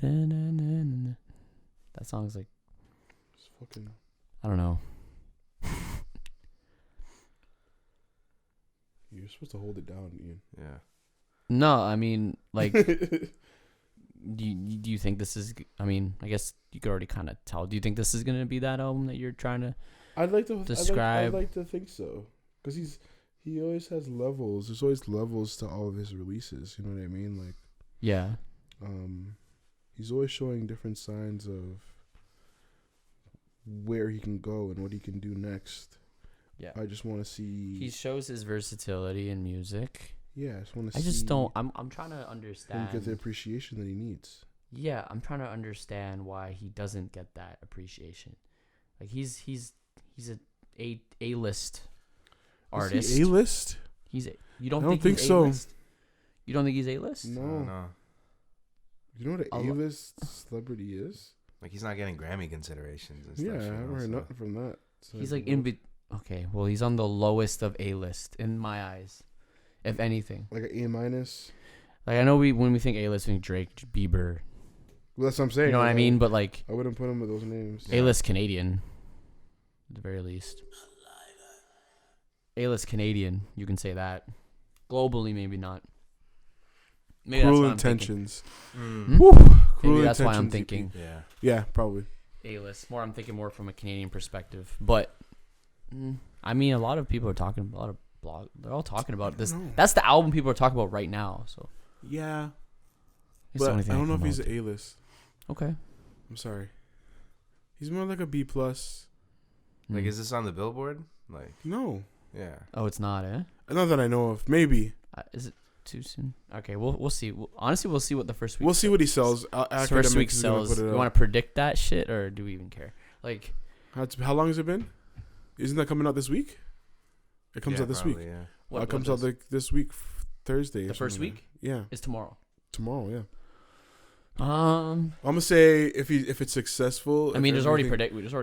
A: that song's like,
B: It's fucking.
A: I don't know.
B: You're supposed to hold it down, Ian.
C: Yeah.
A: No, I mean, like, do you think this is? I mean, I guess you could already kind of tell. Do you think this is gonna be that album that you're trying to?
B: I'd like to
A: Describe-
B: I'd like to think so, because he always has levels. There's always levels to all of his releases. You know what I mean? Like,
A: Yeah.
B: he's always showing different signs of where he can go and what he can do next.
A: Yeah.
B: I just want to see.
A: He shows his versatility in music.
B: Yeah, I just want to.
A: I
B: see
A: just don't. I'm trying to
B: him
A: understand.
B: get the appreciation that he needs.
A: Yeah, I'm trying to understand why he doesn't get that appreciation. Like he's a list artist.
B: Is he A-list?
A: You don't
B: I
A: think
B: don't think
A: he's
B: so.
A: A-list? You don't think he's A-list?
B: No.
C: No.
B: You know what
A: A
B: an
A: lo-
B: A-list celebrity is?
C: Like he's not getting Grammy considerations and
B: Yeah,
C: stuff.
B: I
C: you
B: haven't
C: know,
B: heard
C: so-
B: nothing from that.
A: He's like in okay, well he's on the lowest of A-list in my eyes. If anything.
B: like an A-.
A: Like I know when we think A-list we think Drake, Bieber.
B: Well, that's what I'm saying.
A: You know what I mean? But like
B: I wouldn't put him with those names.
A: A-list Canadian. At the very least. A-list Canadian, you can say that. Globally maybe not. Maybe
B: Cruel
A: that's what I'm thinking.
B: Intentions.
A: Hmm?
B: Woo. Cruel
A: Maybe that's why I'm
B: Intentions EP.
A: thinking
C: Yeah.
B: Yeah, probably.
A: A-list. I'm thinking more from a Canadian perspective. But I mean, a lot of people are talking. A lot of blog. They're all talking about this.
B: know.
A: That's the album people are talking about right now. So
B: Yeah,
A: it's the
B: but
A: only
B: I
A: thing
B: don't know if
A: come
B: he's
A: up
B: an A-list.
A: with. Okay.
B: I'm sorry. He's more like a B+.
C: Like,
A: Mm.
C: is this on the Billboard? Like,
B: No,
C: yeah.
A: Oh, it's not, eh?
B: not that I know of. Maybe
A: Is it too soon? Okay, we'll see. Honestly, we'll see what the first week.
B: we'll see what he sells.
A: First week sells. You want to predict that shit, or do we even care? Like,
B: How long has it been? Isn't that coming out this week? It comes
C: Yeah,
B: out this
C: probably,
B: week.
C: Yeah.
A: what
B: It comes
A: does?
B: out like this week, Thursday.
A: The
B: or
A: first
B: something
A: week?
B: like that. Yeah,
A: It's tomorrow.
B: tomorrow. Yeah.
A: Um,
B: I'm gonna say if it's successful.
A: I mean, there's already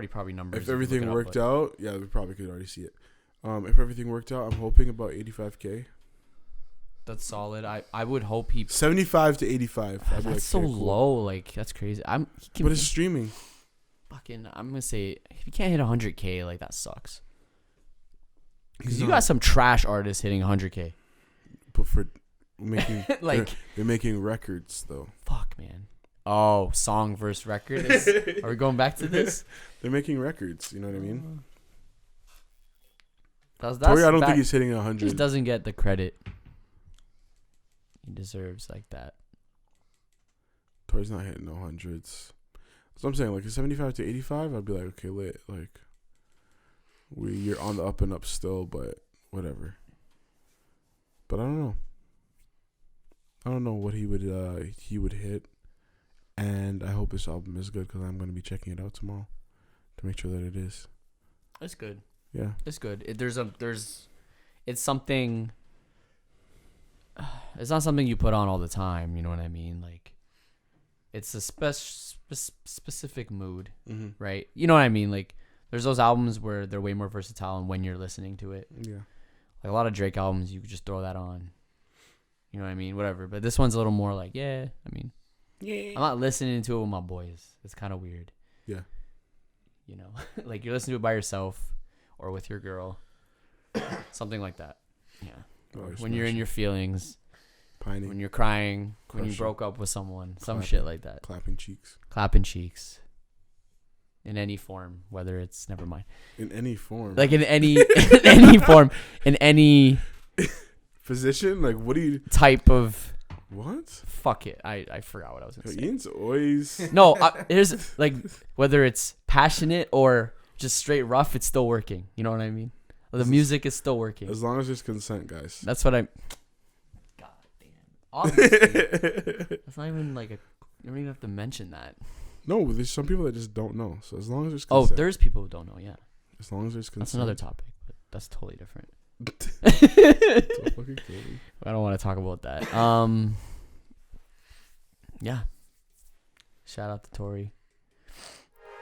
A: probably numbers.
B: If everything worked
A: out.
B: out, yeah, we probably could already see it. If everything worked out, I'm hoping about 85K.
A: That's solid. I would hope he.
B: 75 to 85. I'd be
A: That's
B: like,
A: so
B: okay, cool.
A: low. Like that's crazy. He can
B: But it's streaming.
A: fucking. I'm gonna say if you can't hit 100K, like that sucks. Because
B: He's
A: you
B: not-
A: got some trash artists hitting 100K.
B: But for making
A: Like
B: they're making records though.
A: fuck, man. Oh, song versus record. Are we going back to this?
B: They're making records. You know what I mean?
A: That's
B: Tory, I don't
A: that-
B: think he's hitting
A: He
B: 100.
A: just doesn't get the credit he deserves like that.
B: Tory's not hitting no hundreds. So I'm saying like a 75 to 85. I'd be like, okay, lit. Like you're on the up and up still, but whatever. But I don't know. I don't know what he would hit, and I hope this album is good because I'm gonna be checking it out tomorrow to make sure that it is.
A: It's good.
B: Yeah.
A: It's good. It's something. it's not something you put on all the time. You know what I mean? Like, it's a specific mood, right? You know what I mean? Like, there's those albums where they're way more versatile, and when you're listening to it,
B: Yeah.
A: like a lot of Drake albums, you could just throw that on. You know what I mean? Whatever. But this one's a little more like, I'm not listening to it with my boys. It's kind of weird.
B: Yeah.
A: You know, like you're listening to it by yourself or with your girl, something like that. Yeah. When you're in your feelings,
B: pining,
A: when you're crying, when you
B: Crushing.
A: broke up with someone, some
B: Clapping.
A: shit like that.
B: clapping cheeks.
A: Clapping cheeks. In any form, whether it's never mind.
B: In any form.
A: Like in any in any form, in any
B: position. Like, what do you?
A: type of.
B: What?
A: Fuck it. I forgot what I was gonna say.
B: Ian's always.
A: No, here's like whether it's passionate or just straight rough, it's still working. You know what I mean? The music is still working.
B: As long as there's consent, guys.
A: That's what I'm. God damn. Obviously, that's not even like a. You don't even have to mention that.
B: No, there's some people that just don't know. So as long as there's
A: Oh,
B: consent.
A: there's people who don't know. Yeah,
B: As long as there's consent.
A: that's another topic, but that's totally different.
B: So fucking kill me.
A: I don't want to talk about that. Yeah. Shout out to Tory.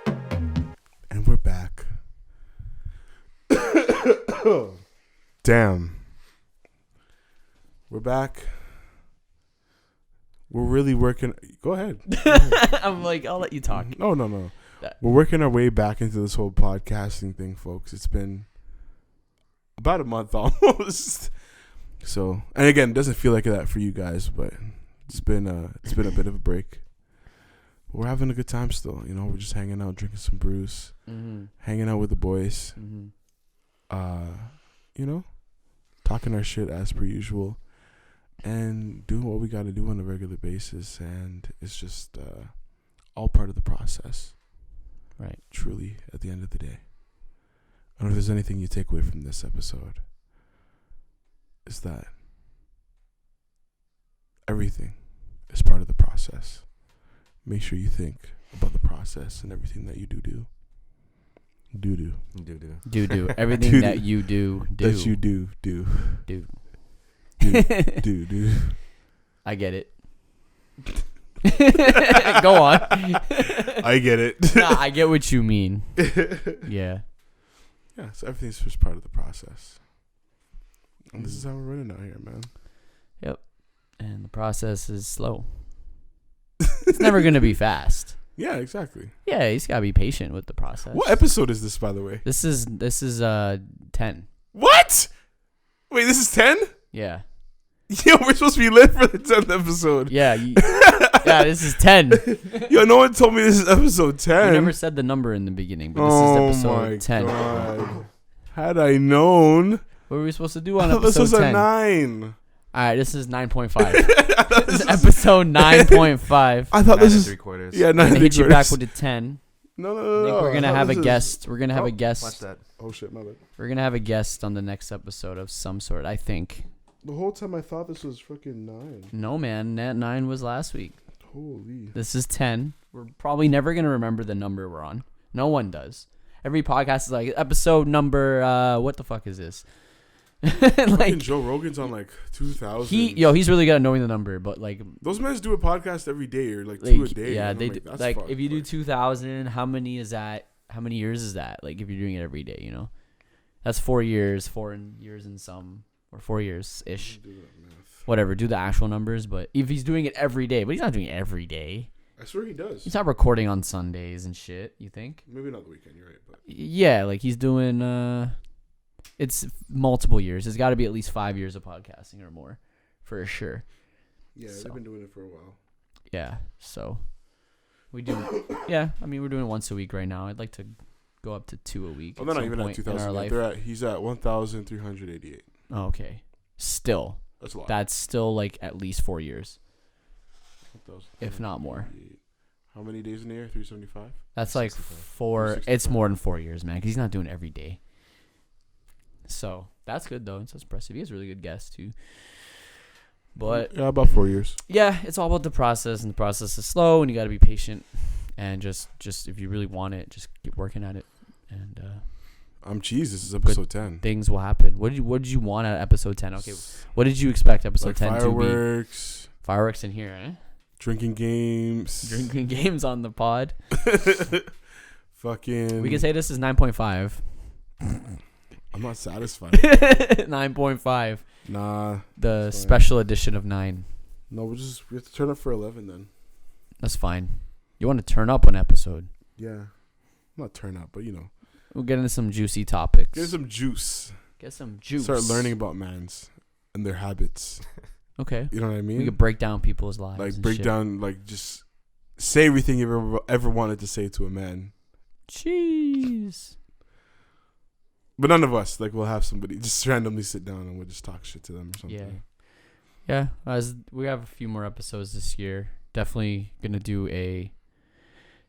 B: And we're back. Damn. We're back. We're really working. Go ahead.
A: I'm like, I'll let you talk.
B: No.
A: That-
B: We're working our way back into this whole podcasting thing, folks. It's been about a month almost. So, and again, it doesn't feel like that for you guys, but it's been a bit of a break. But we're having a good time still. You know, we're just hanging out, drinking some brews, hanging out with the boys. You know, talking our shit as per usual, and doing what we got to do on a regular basis. And it's just all part of the process.
A: Right.
B: Truly, at the end of the day. I don't know if there's anything you take away from this episode. Is that everything is part of the process. Make sure you think about the process and everything that you do. Do.
A: Everything
B: Do.
A: that you do.
B: That you do.
A: Do.
B: Do.
A: I get it. Go on.
B: I get it.
A: Nah, I get what you mean. Yeah.
B: Yeah, so everything's just part of the process. And this is how we're running out here, man.
A: Yep. And the process is slow. It's never going to be fast.
B: Yeah, exactly.
A: Yeah, you just got to be patient with the process.
B: What episode is this, by the way?
A: This is 10.
B: What? Wait, this is 10?
A: Yeah.
B: Yo, we're supposed to be lit for the 10th episode.
A: Yeah. Yeah, this is 10.
B: Yo, no one told me this is episode 10.
A: You never said the number in the beginning, but this is episode 10.
B: God. Had I known.
A: What were we supposed to do on
B: I thought this
A: episode
B: was
A: 10?
B: a 9.
A: All right, this is 9.5. This is episode 9.5.
B: I thought this is
C: 9 3/4.
B: Yeah,
A: I'm
B: 9
A: gonna hit you
B: 3/4.
A: back with a 10.
B: No.
A: I think we're gonna have a guest. We're gonna have a
C: Watch
A: guest.
C: that.
B: Oh shit, my bad.
A: We're gonna have a guest on the next episode of some sort. I think.
B: The whole time I thought this was freaking 9.
A: No, man. That 9 was last week.
B: Holy.
A: This is 10. We're probably never gonna remember the number we're on. No one does. Every podcast is like episode number. What the fuck is this?
B: Like Joe Rogan's on like 2,000.
A: He's really good at knowing the number, but like
B: those men do a podcast every day or like 2 a day.
A: Yeah,
B: and
A: they
B: I'm
A: do.
B: that's
A: Like
B: fucked.
A: if you do 2,000, how many is that? How many years is that? Like if you're doing it every day, you know, that's 4 years, 4 years and some, or 4 years ish. Whatever, do the actual numbers. But if he's doing it every day, but he's not doing it every day.
B: I swear he does.
A: He's not recording on Sundays and shit. You think?
B: Maybe not the weekend. You're right, but
A: Yeah, like he's doing. It's multiple years. It's got to be at least 5 years of podcasting or more, for sure.
B: yeah,
A: So.
B: they've been doing it for a while.
A: Yeah, so we do. Yeah, I mean we're doing it once a week right now. I'd like to go up to 2 a week.
B: Oh, they're
A: at
B: not
A: some
B: even at
A: point in
B: 2,000.
A: our
B: Yet.
A: life.
B: They're at. He's at 1,388.
A: Oh, okay, still,
B: That's a lot.
A: that's still like at least 4 years,
B: 1,388.
A: if not more.
B: How many days in the year? 375.
A: That's like
C: 65.
A: 4. It's
B: 65.
A: more than 4 years, man, because he's not doing it every day. So that's good though. It's impressive. He has a really good guests too. But
B: Yeah, about 4 years.
A: yeah, it's all about the process, and the process is slow, and you got to be patient, and just if you really want it, just keep working at it, and
B: I'm cheese. This is episode 10.
A: Things will happen. What did you want at episode 10? Okay, what did you expect episode
B: Like
A: 10 to be?
B: fireworks.
A: Fireworks in here, eh?
B: Drinking games.
A: Drinking games on the pod.
B: Fucking.
A: We can say this is 9.5.
B: I'm not satisfied.
A: 9.5.
B: Nah.
A: The special edition of 9.
B: No, we have to turn up for 11 then.
A: That's fine. You want to turn up an episode?
B: Yeah. Not turn up, but you know.
A: We'll get into some juicy topics.
B: Get some juice.
A: Get some juice.
B: Start learning about mans and their habits.
A: Okay.
B: You know what I mean?
A: We could break down people's lives.
B: Like
A: and
B: break
A: shit.
B: down, like just say everything you ever wanted to say to a man.
A: Jeez.
B: But none of us, like, we'll have somebody just randomly sit down and we'll just talk shit to them or something.
A: Yeah. As we have a few more episodes this year. Definitely gonna do a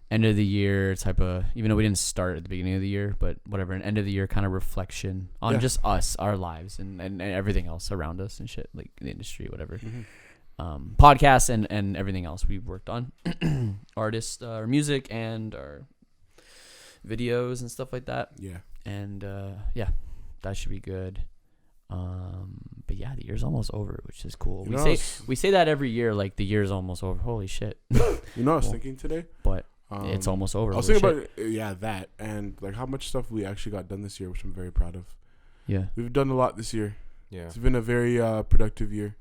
A: end of the year type of, even though we didn't start at the beginning of the year, but whatever, an end of the year kind of reflection on just us, our lives, and everything else around us and shit, like the industry, whatever.
B: Mm-hmm.
A: Podcasts and everything else we've worked on, artists, our music and our videos and stuff like that.
B: Yeah.
A: And that should be good. But yeah, the year's almost over, which is cool. We say that every year, like the year's almost over. Holy shit.
B: You know what I was thinking today?
A: But it's almost over.
B: I was thinking about that and like how much stuff we actually got done this year, which I'm very proud of.
A: Yeah.
B: We've done a lot this year.
C: Yeah.
B: It's been a very productive year.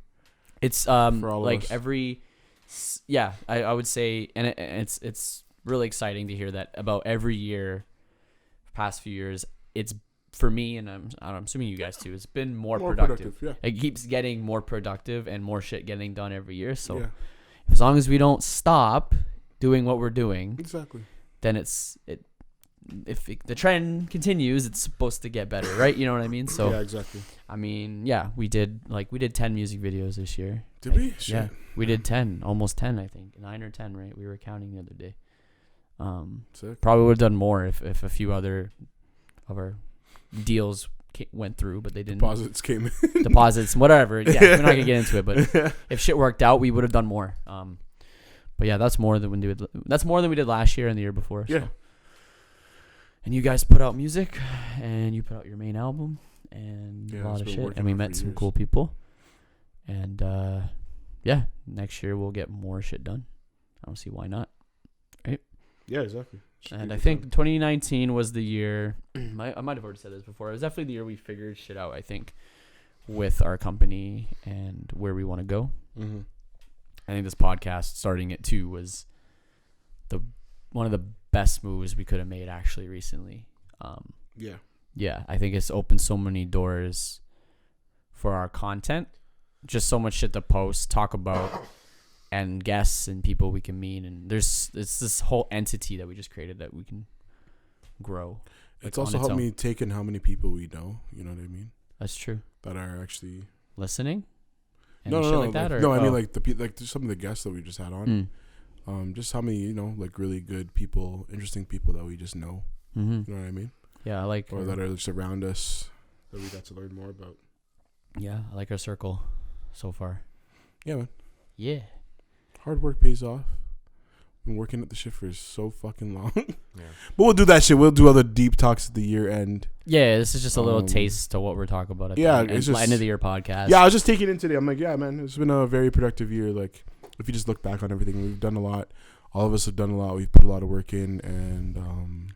A: It's
B: for all
A: like
B: of us.
A: I would say, and it's really exciting to hear that about every year, past few years, it's for me, and I'm assuming you guys too, it's been more productive.
B: Yeah.
A: It keeps getting more productive and more shit getting done every year. So
B: Yeah.
A: as long as we don't stop doing what we're doing,
B: Exactly.
A: then if the trend continues, it's supposed to get better, right? You know what I mean? So
B: yeah, exactly.
A: I mean, yeah, we did 10 music videos this year.
B: Did we? Shit.
A: Yeah, we did 10, almost 10, I think, 9 or 10, right? We were counting the other day.
B: Sick.
A: Probably would have done more if a few other of our deals went through, but they didn't.
B: Deposits came in.
A: Deposits, whatever. Yeah, we're not gonna get into it, but if shit worked out, we would have done more. But yeah, that's more than we did last year and the year before.
B: Yeah.
A: So. And you guys put out music, and you put out your main album, and a lot of shit, and we met some cool people. And next year we'll get more shit done. I don't see why not. Right?
B: Yeah, exactly.
A: And I think 2019 was the year. I might have already said this before. It was definitely the year we figured shit out, I think, with our company and where we want to go.
B: Mm-hmm.
A: I think this podcast, starting it too, was one of the best moves we could have made actually recently. Yeah, I think it's opened so many doors for our content. Just so much shit to post, talk about, and guests and people we can meet, and it's this whole entity that we just created that we can grow.
B: It's also helped me take in how many people we know. You know what I mean?
A: That's true.
B: That are actually
A: listening. And
B: no,
A: shit
B: no,
A: like that,
B: like,
A: or,
B: no. I mean, like some of the guests that we just had on. Just how many like really good people, interesting people that we just know.
A: Mm-hmm.
B: You know what I mean?
A: Yeah, I like.
B: Or that are just around us that we got to learn more about.
A: Yeah, I like our circle so far.
B: Yeah, man.
A: Yeah.
B: Hard work pays off. Been working at the shit for so fucking long.
C: Yeah.
B: But we'll do that shit. We'll do other deep talks at the year end.
A: Yeah, this is just a little taste to what we're talking about at the
B: it's just
A: end of the year podcast.
B: Yeah, I was just taking in today. I'm like, yeah, man, it's been a very productive year. Like, if you just look back on everything, we've done a lot. All of us have done a lot. We've put a lot of work in, and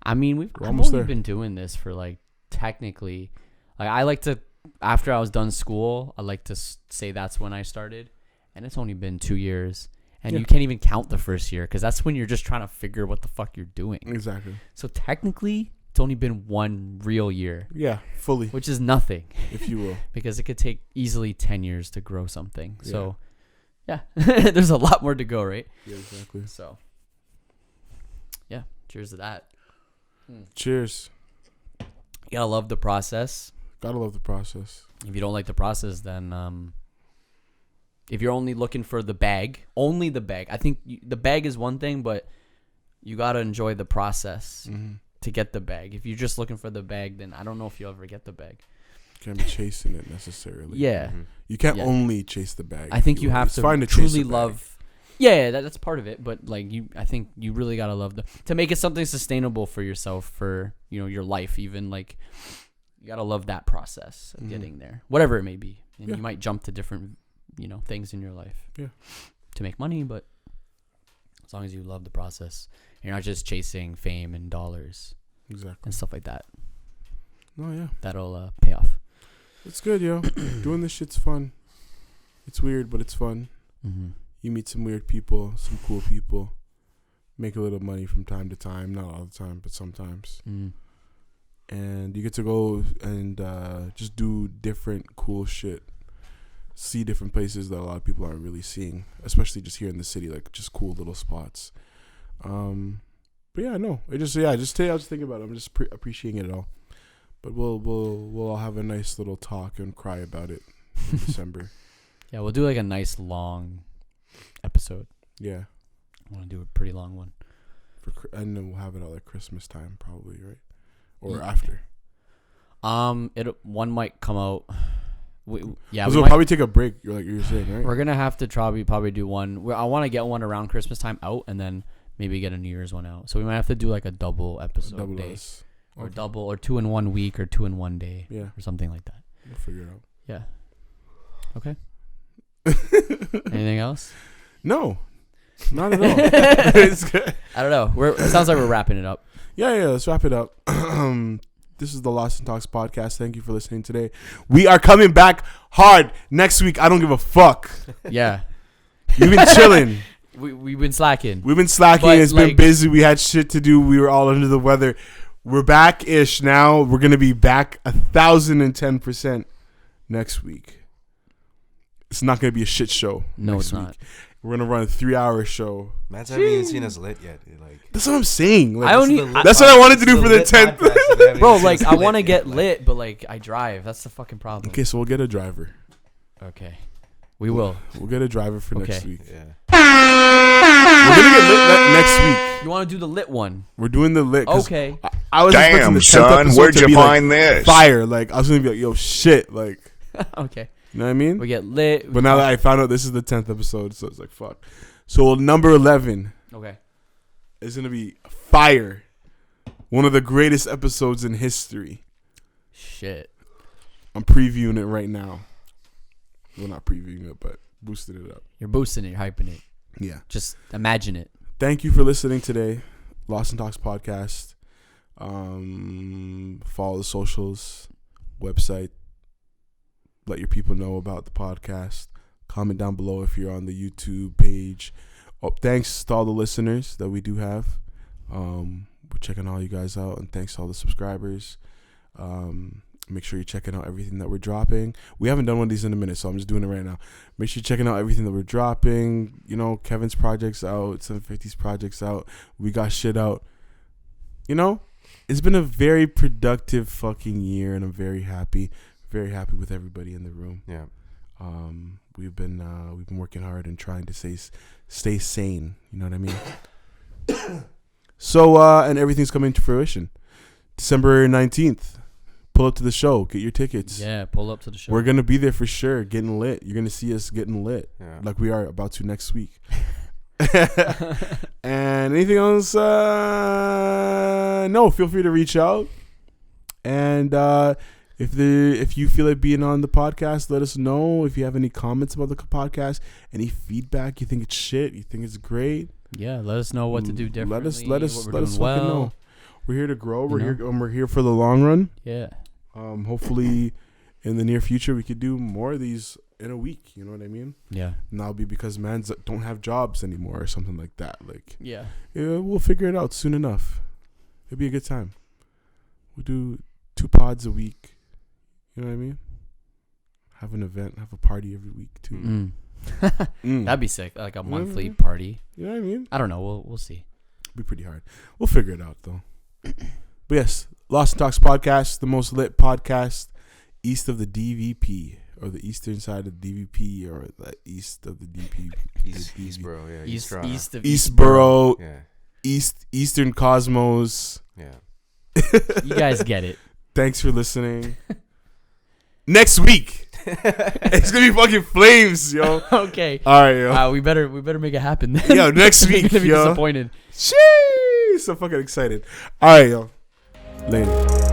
A: I mean,
B: I've
A: only been doing this for like technically, like I like to, after I was done school, I like to say that's when I started, and it's only been 2 years. And you can't even count the first year because that's when you're just trying to figure what the fuck you're doing.
B: Exactly.
A: So technically, it's only been 1 real year.
B: Yeah, fully.
A: Which is nothing.
B: If you will.
A: Because it could take easily 10 years to grow something. Yeah. So, yeah. There's a lot more to go, right?
B: Yeah, exactly.
A: So, yeah. Cheers to that.
B: Cheers.
A: You gotta love the process.
B: Gotta love the process.
A: If you don't like the process, then... if you're only looking for the bag, I think the bag is one thing, but you got to enjoy the process to get the bag. If you're just looking for the bag, then I don't know if you'll ever get the bag.
B: You can't be chasing it necessarily.
A: Yeah.
B: You can't only chase the bag.
A: I think you have to truly love Yeah, that's part of it. But like I think you really gotta love to make it something sustainable for yourself, for your life. Even like you gotta love that process of getting there, whatever it may be. And you might jump to different things in your life to make money, but as long as you love the process, you're not just chasing fame and dollars, and stuff like that.
B: Oh yeah,
A: that'll pay off.
B: It's good, yo. Doing this shit's fun. It's weird, but it's fun.
A: Mm-hmm.
B: You meet some weird people, some cool people. Make a little money from time to time. Not all the time, but sometimes.
A: Mm.
B: And you get to go and just do different cool shit. See different places that a lot of people aren't really seeing, especially just here in the city, like just cool little spots. But yeah, no, I was just thinking about it. I'm just appreciating it all. But we'll all have a nice little talk and cry about it in December.
A: Yeah, we'll do like a nice long episode.
B: Yeah,
A: I want to do a pretty long one.
B: And then we'll have it at like Christmas time, probably, right? Or after.
A: One might come out.
B: We'll probably take a break. You're saying, right?
A: We're gonna have to probably do one. I want to get one around Christmas time out, and then maybe get a New Year's one out. So we might have to do like a double episode day, or double, or 2 in 1 week, or 2 in 1 day, or something like that.
B: We'll figure it out.
A: Yeah. Okay. Anything else?
B: No, not at all. It's good.
A: I don't know. It sounds like we're wrapping it up.
B: Yeah. Let's wrap it up. This is the Lost and Talks podcast. Thank you for listening today. We are coming back hard next week. I don't give a fuck.
A: Yeah.
B: We've been chilling.
A: We've been slacking.
B: We've been slacking. It's been busy. We had shit to do. We were all under the weather. We're back-ish now. We're going to be back 1,010% next week. It's not going to be a shit show.
A: No, it's not.
B: We're going to run a 3-hour show.
C: Matt's haven't even seen us lit yet.
B: That's what I'm saying.
C: That's
B: what I wanted to do for the 10th.
A: Bro, like, I want to get lit, but, like, I drive. That's the fucking problem.
B: Okay, so we'll get a driver.
A: Okay. We will.
B: We'll get a driver for next week.
C: Yeah.
B: We're going to get lit next week.
A: You want to do the lit one?
B: We're doing the lit.
A: Okay.
B: I was expecting the 10th
D: son,
B: episode
D: where'd
B: to
D: you
B: be
D: find
B: like
D: this?
B: Fire. Like, I was going to be like, yo, shit. Like,
A: okay.
B: You know what I mean?
A: We get lit.
B: But now that I found out this is the 10th episode, so it's like, fuck. So number 11.
A: Okay.
B: Is going to be fire. One of the greatest episodes in history.
A: Shit.
B: I'm previewing it right now. Well, not previewing it, but boosting it up.
A: You're boosting it. You're hyping it.
B: Yeah.
A: Just imagine it.
B: Thank you for listening today. Lost and Talks podcast. Follow the socials, website. Let your people know about the podcast. Comment down below if you're on the YouTube page. Thanks to all the listeners that we do have. We're checking all you guys out, and thanks to all the subscribers. Make sure you're checking out everything that we're dropping. We haven't done one of these in a minute, so I'm just doing it right now. Make sure you're checking out everything that we're dropping. You know, Kevin's project's out, 750's project's out. We got shit out. You know, it's been a very productive fucking year, and I'm very happy. Very happy with everybody in the room.
C: Yeah.
B: We've been working hard and trying to stay sane. You know what I mean? So and everything's coming to fruition. December 19th. Pull up to the show. Get your tickets.
A: Yeah, pull up to the show.
B: We're gonna be there for sure, getting lit. You're gonna see us getting lit, like we are about to next week. And anything else? No. Feel free to reach out. And if you feel like being on the podcast, let us know. If you have any comments about the podcast, any feedback, you think it's shit, you think it's great.
A: Yeah, let us know what to do differently.
B: Let us fucking know. We're here to grow. We're here for the long run.
A: Yeah.
B: Hopefully, in the near future, we could do more of these in a week. You know what I mean?
A: Yeah.
B: And that'll be because mans don't have jobs anymore or something like that. Like,
A: yeah,
B: we'll figure it out soon enough. It'll be a good time. We'll do 2 pods a week. You know what I mean? Have an event, have a party every week too.
A: That'd be sick. Like a monthly party.
B: You know what I mean?
A: I don't know. We'll see.
B: It'll be pretty hard. We'll figure it out though. But yes, Lost and Talks podcast, the most lit podcast east of the DVP, or the eastern side of the DVP, or the east of the DP.
C: Eastboro, yeah.
A: East of
B: Eastboro.
C: Yeah.
B: Eastern Cosmos.
C: Yeah.
A: You guys get it.
B: Thanks for listening. Next week. It's gonna be fucking flames, yo.
A: Okay.
B: All right, yo.
A: We better make it happen. Then.
B: Yo, next week,
A: I'm gonna be
B: yo.
A: disappointed.
B: Sheesh, so fucking excited. All right, yo. Later.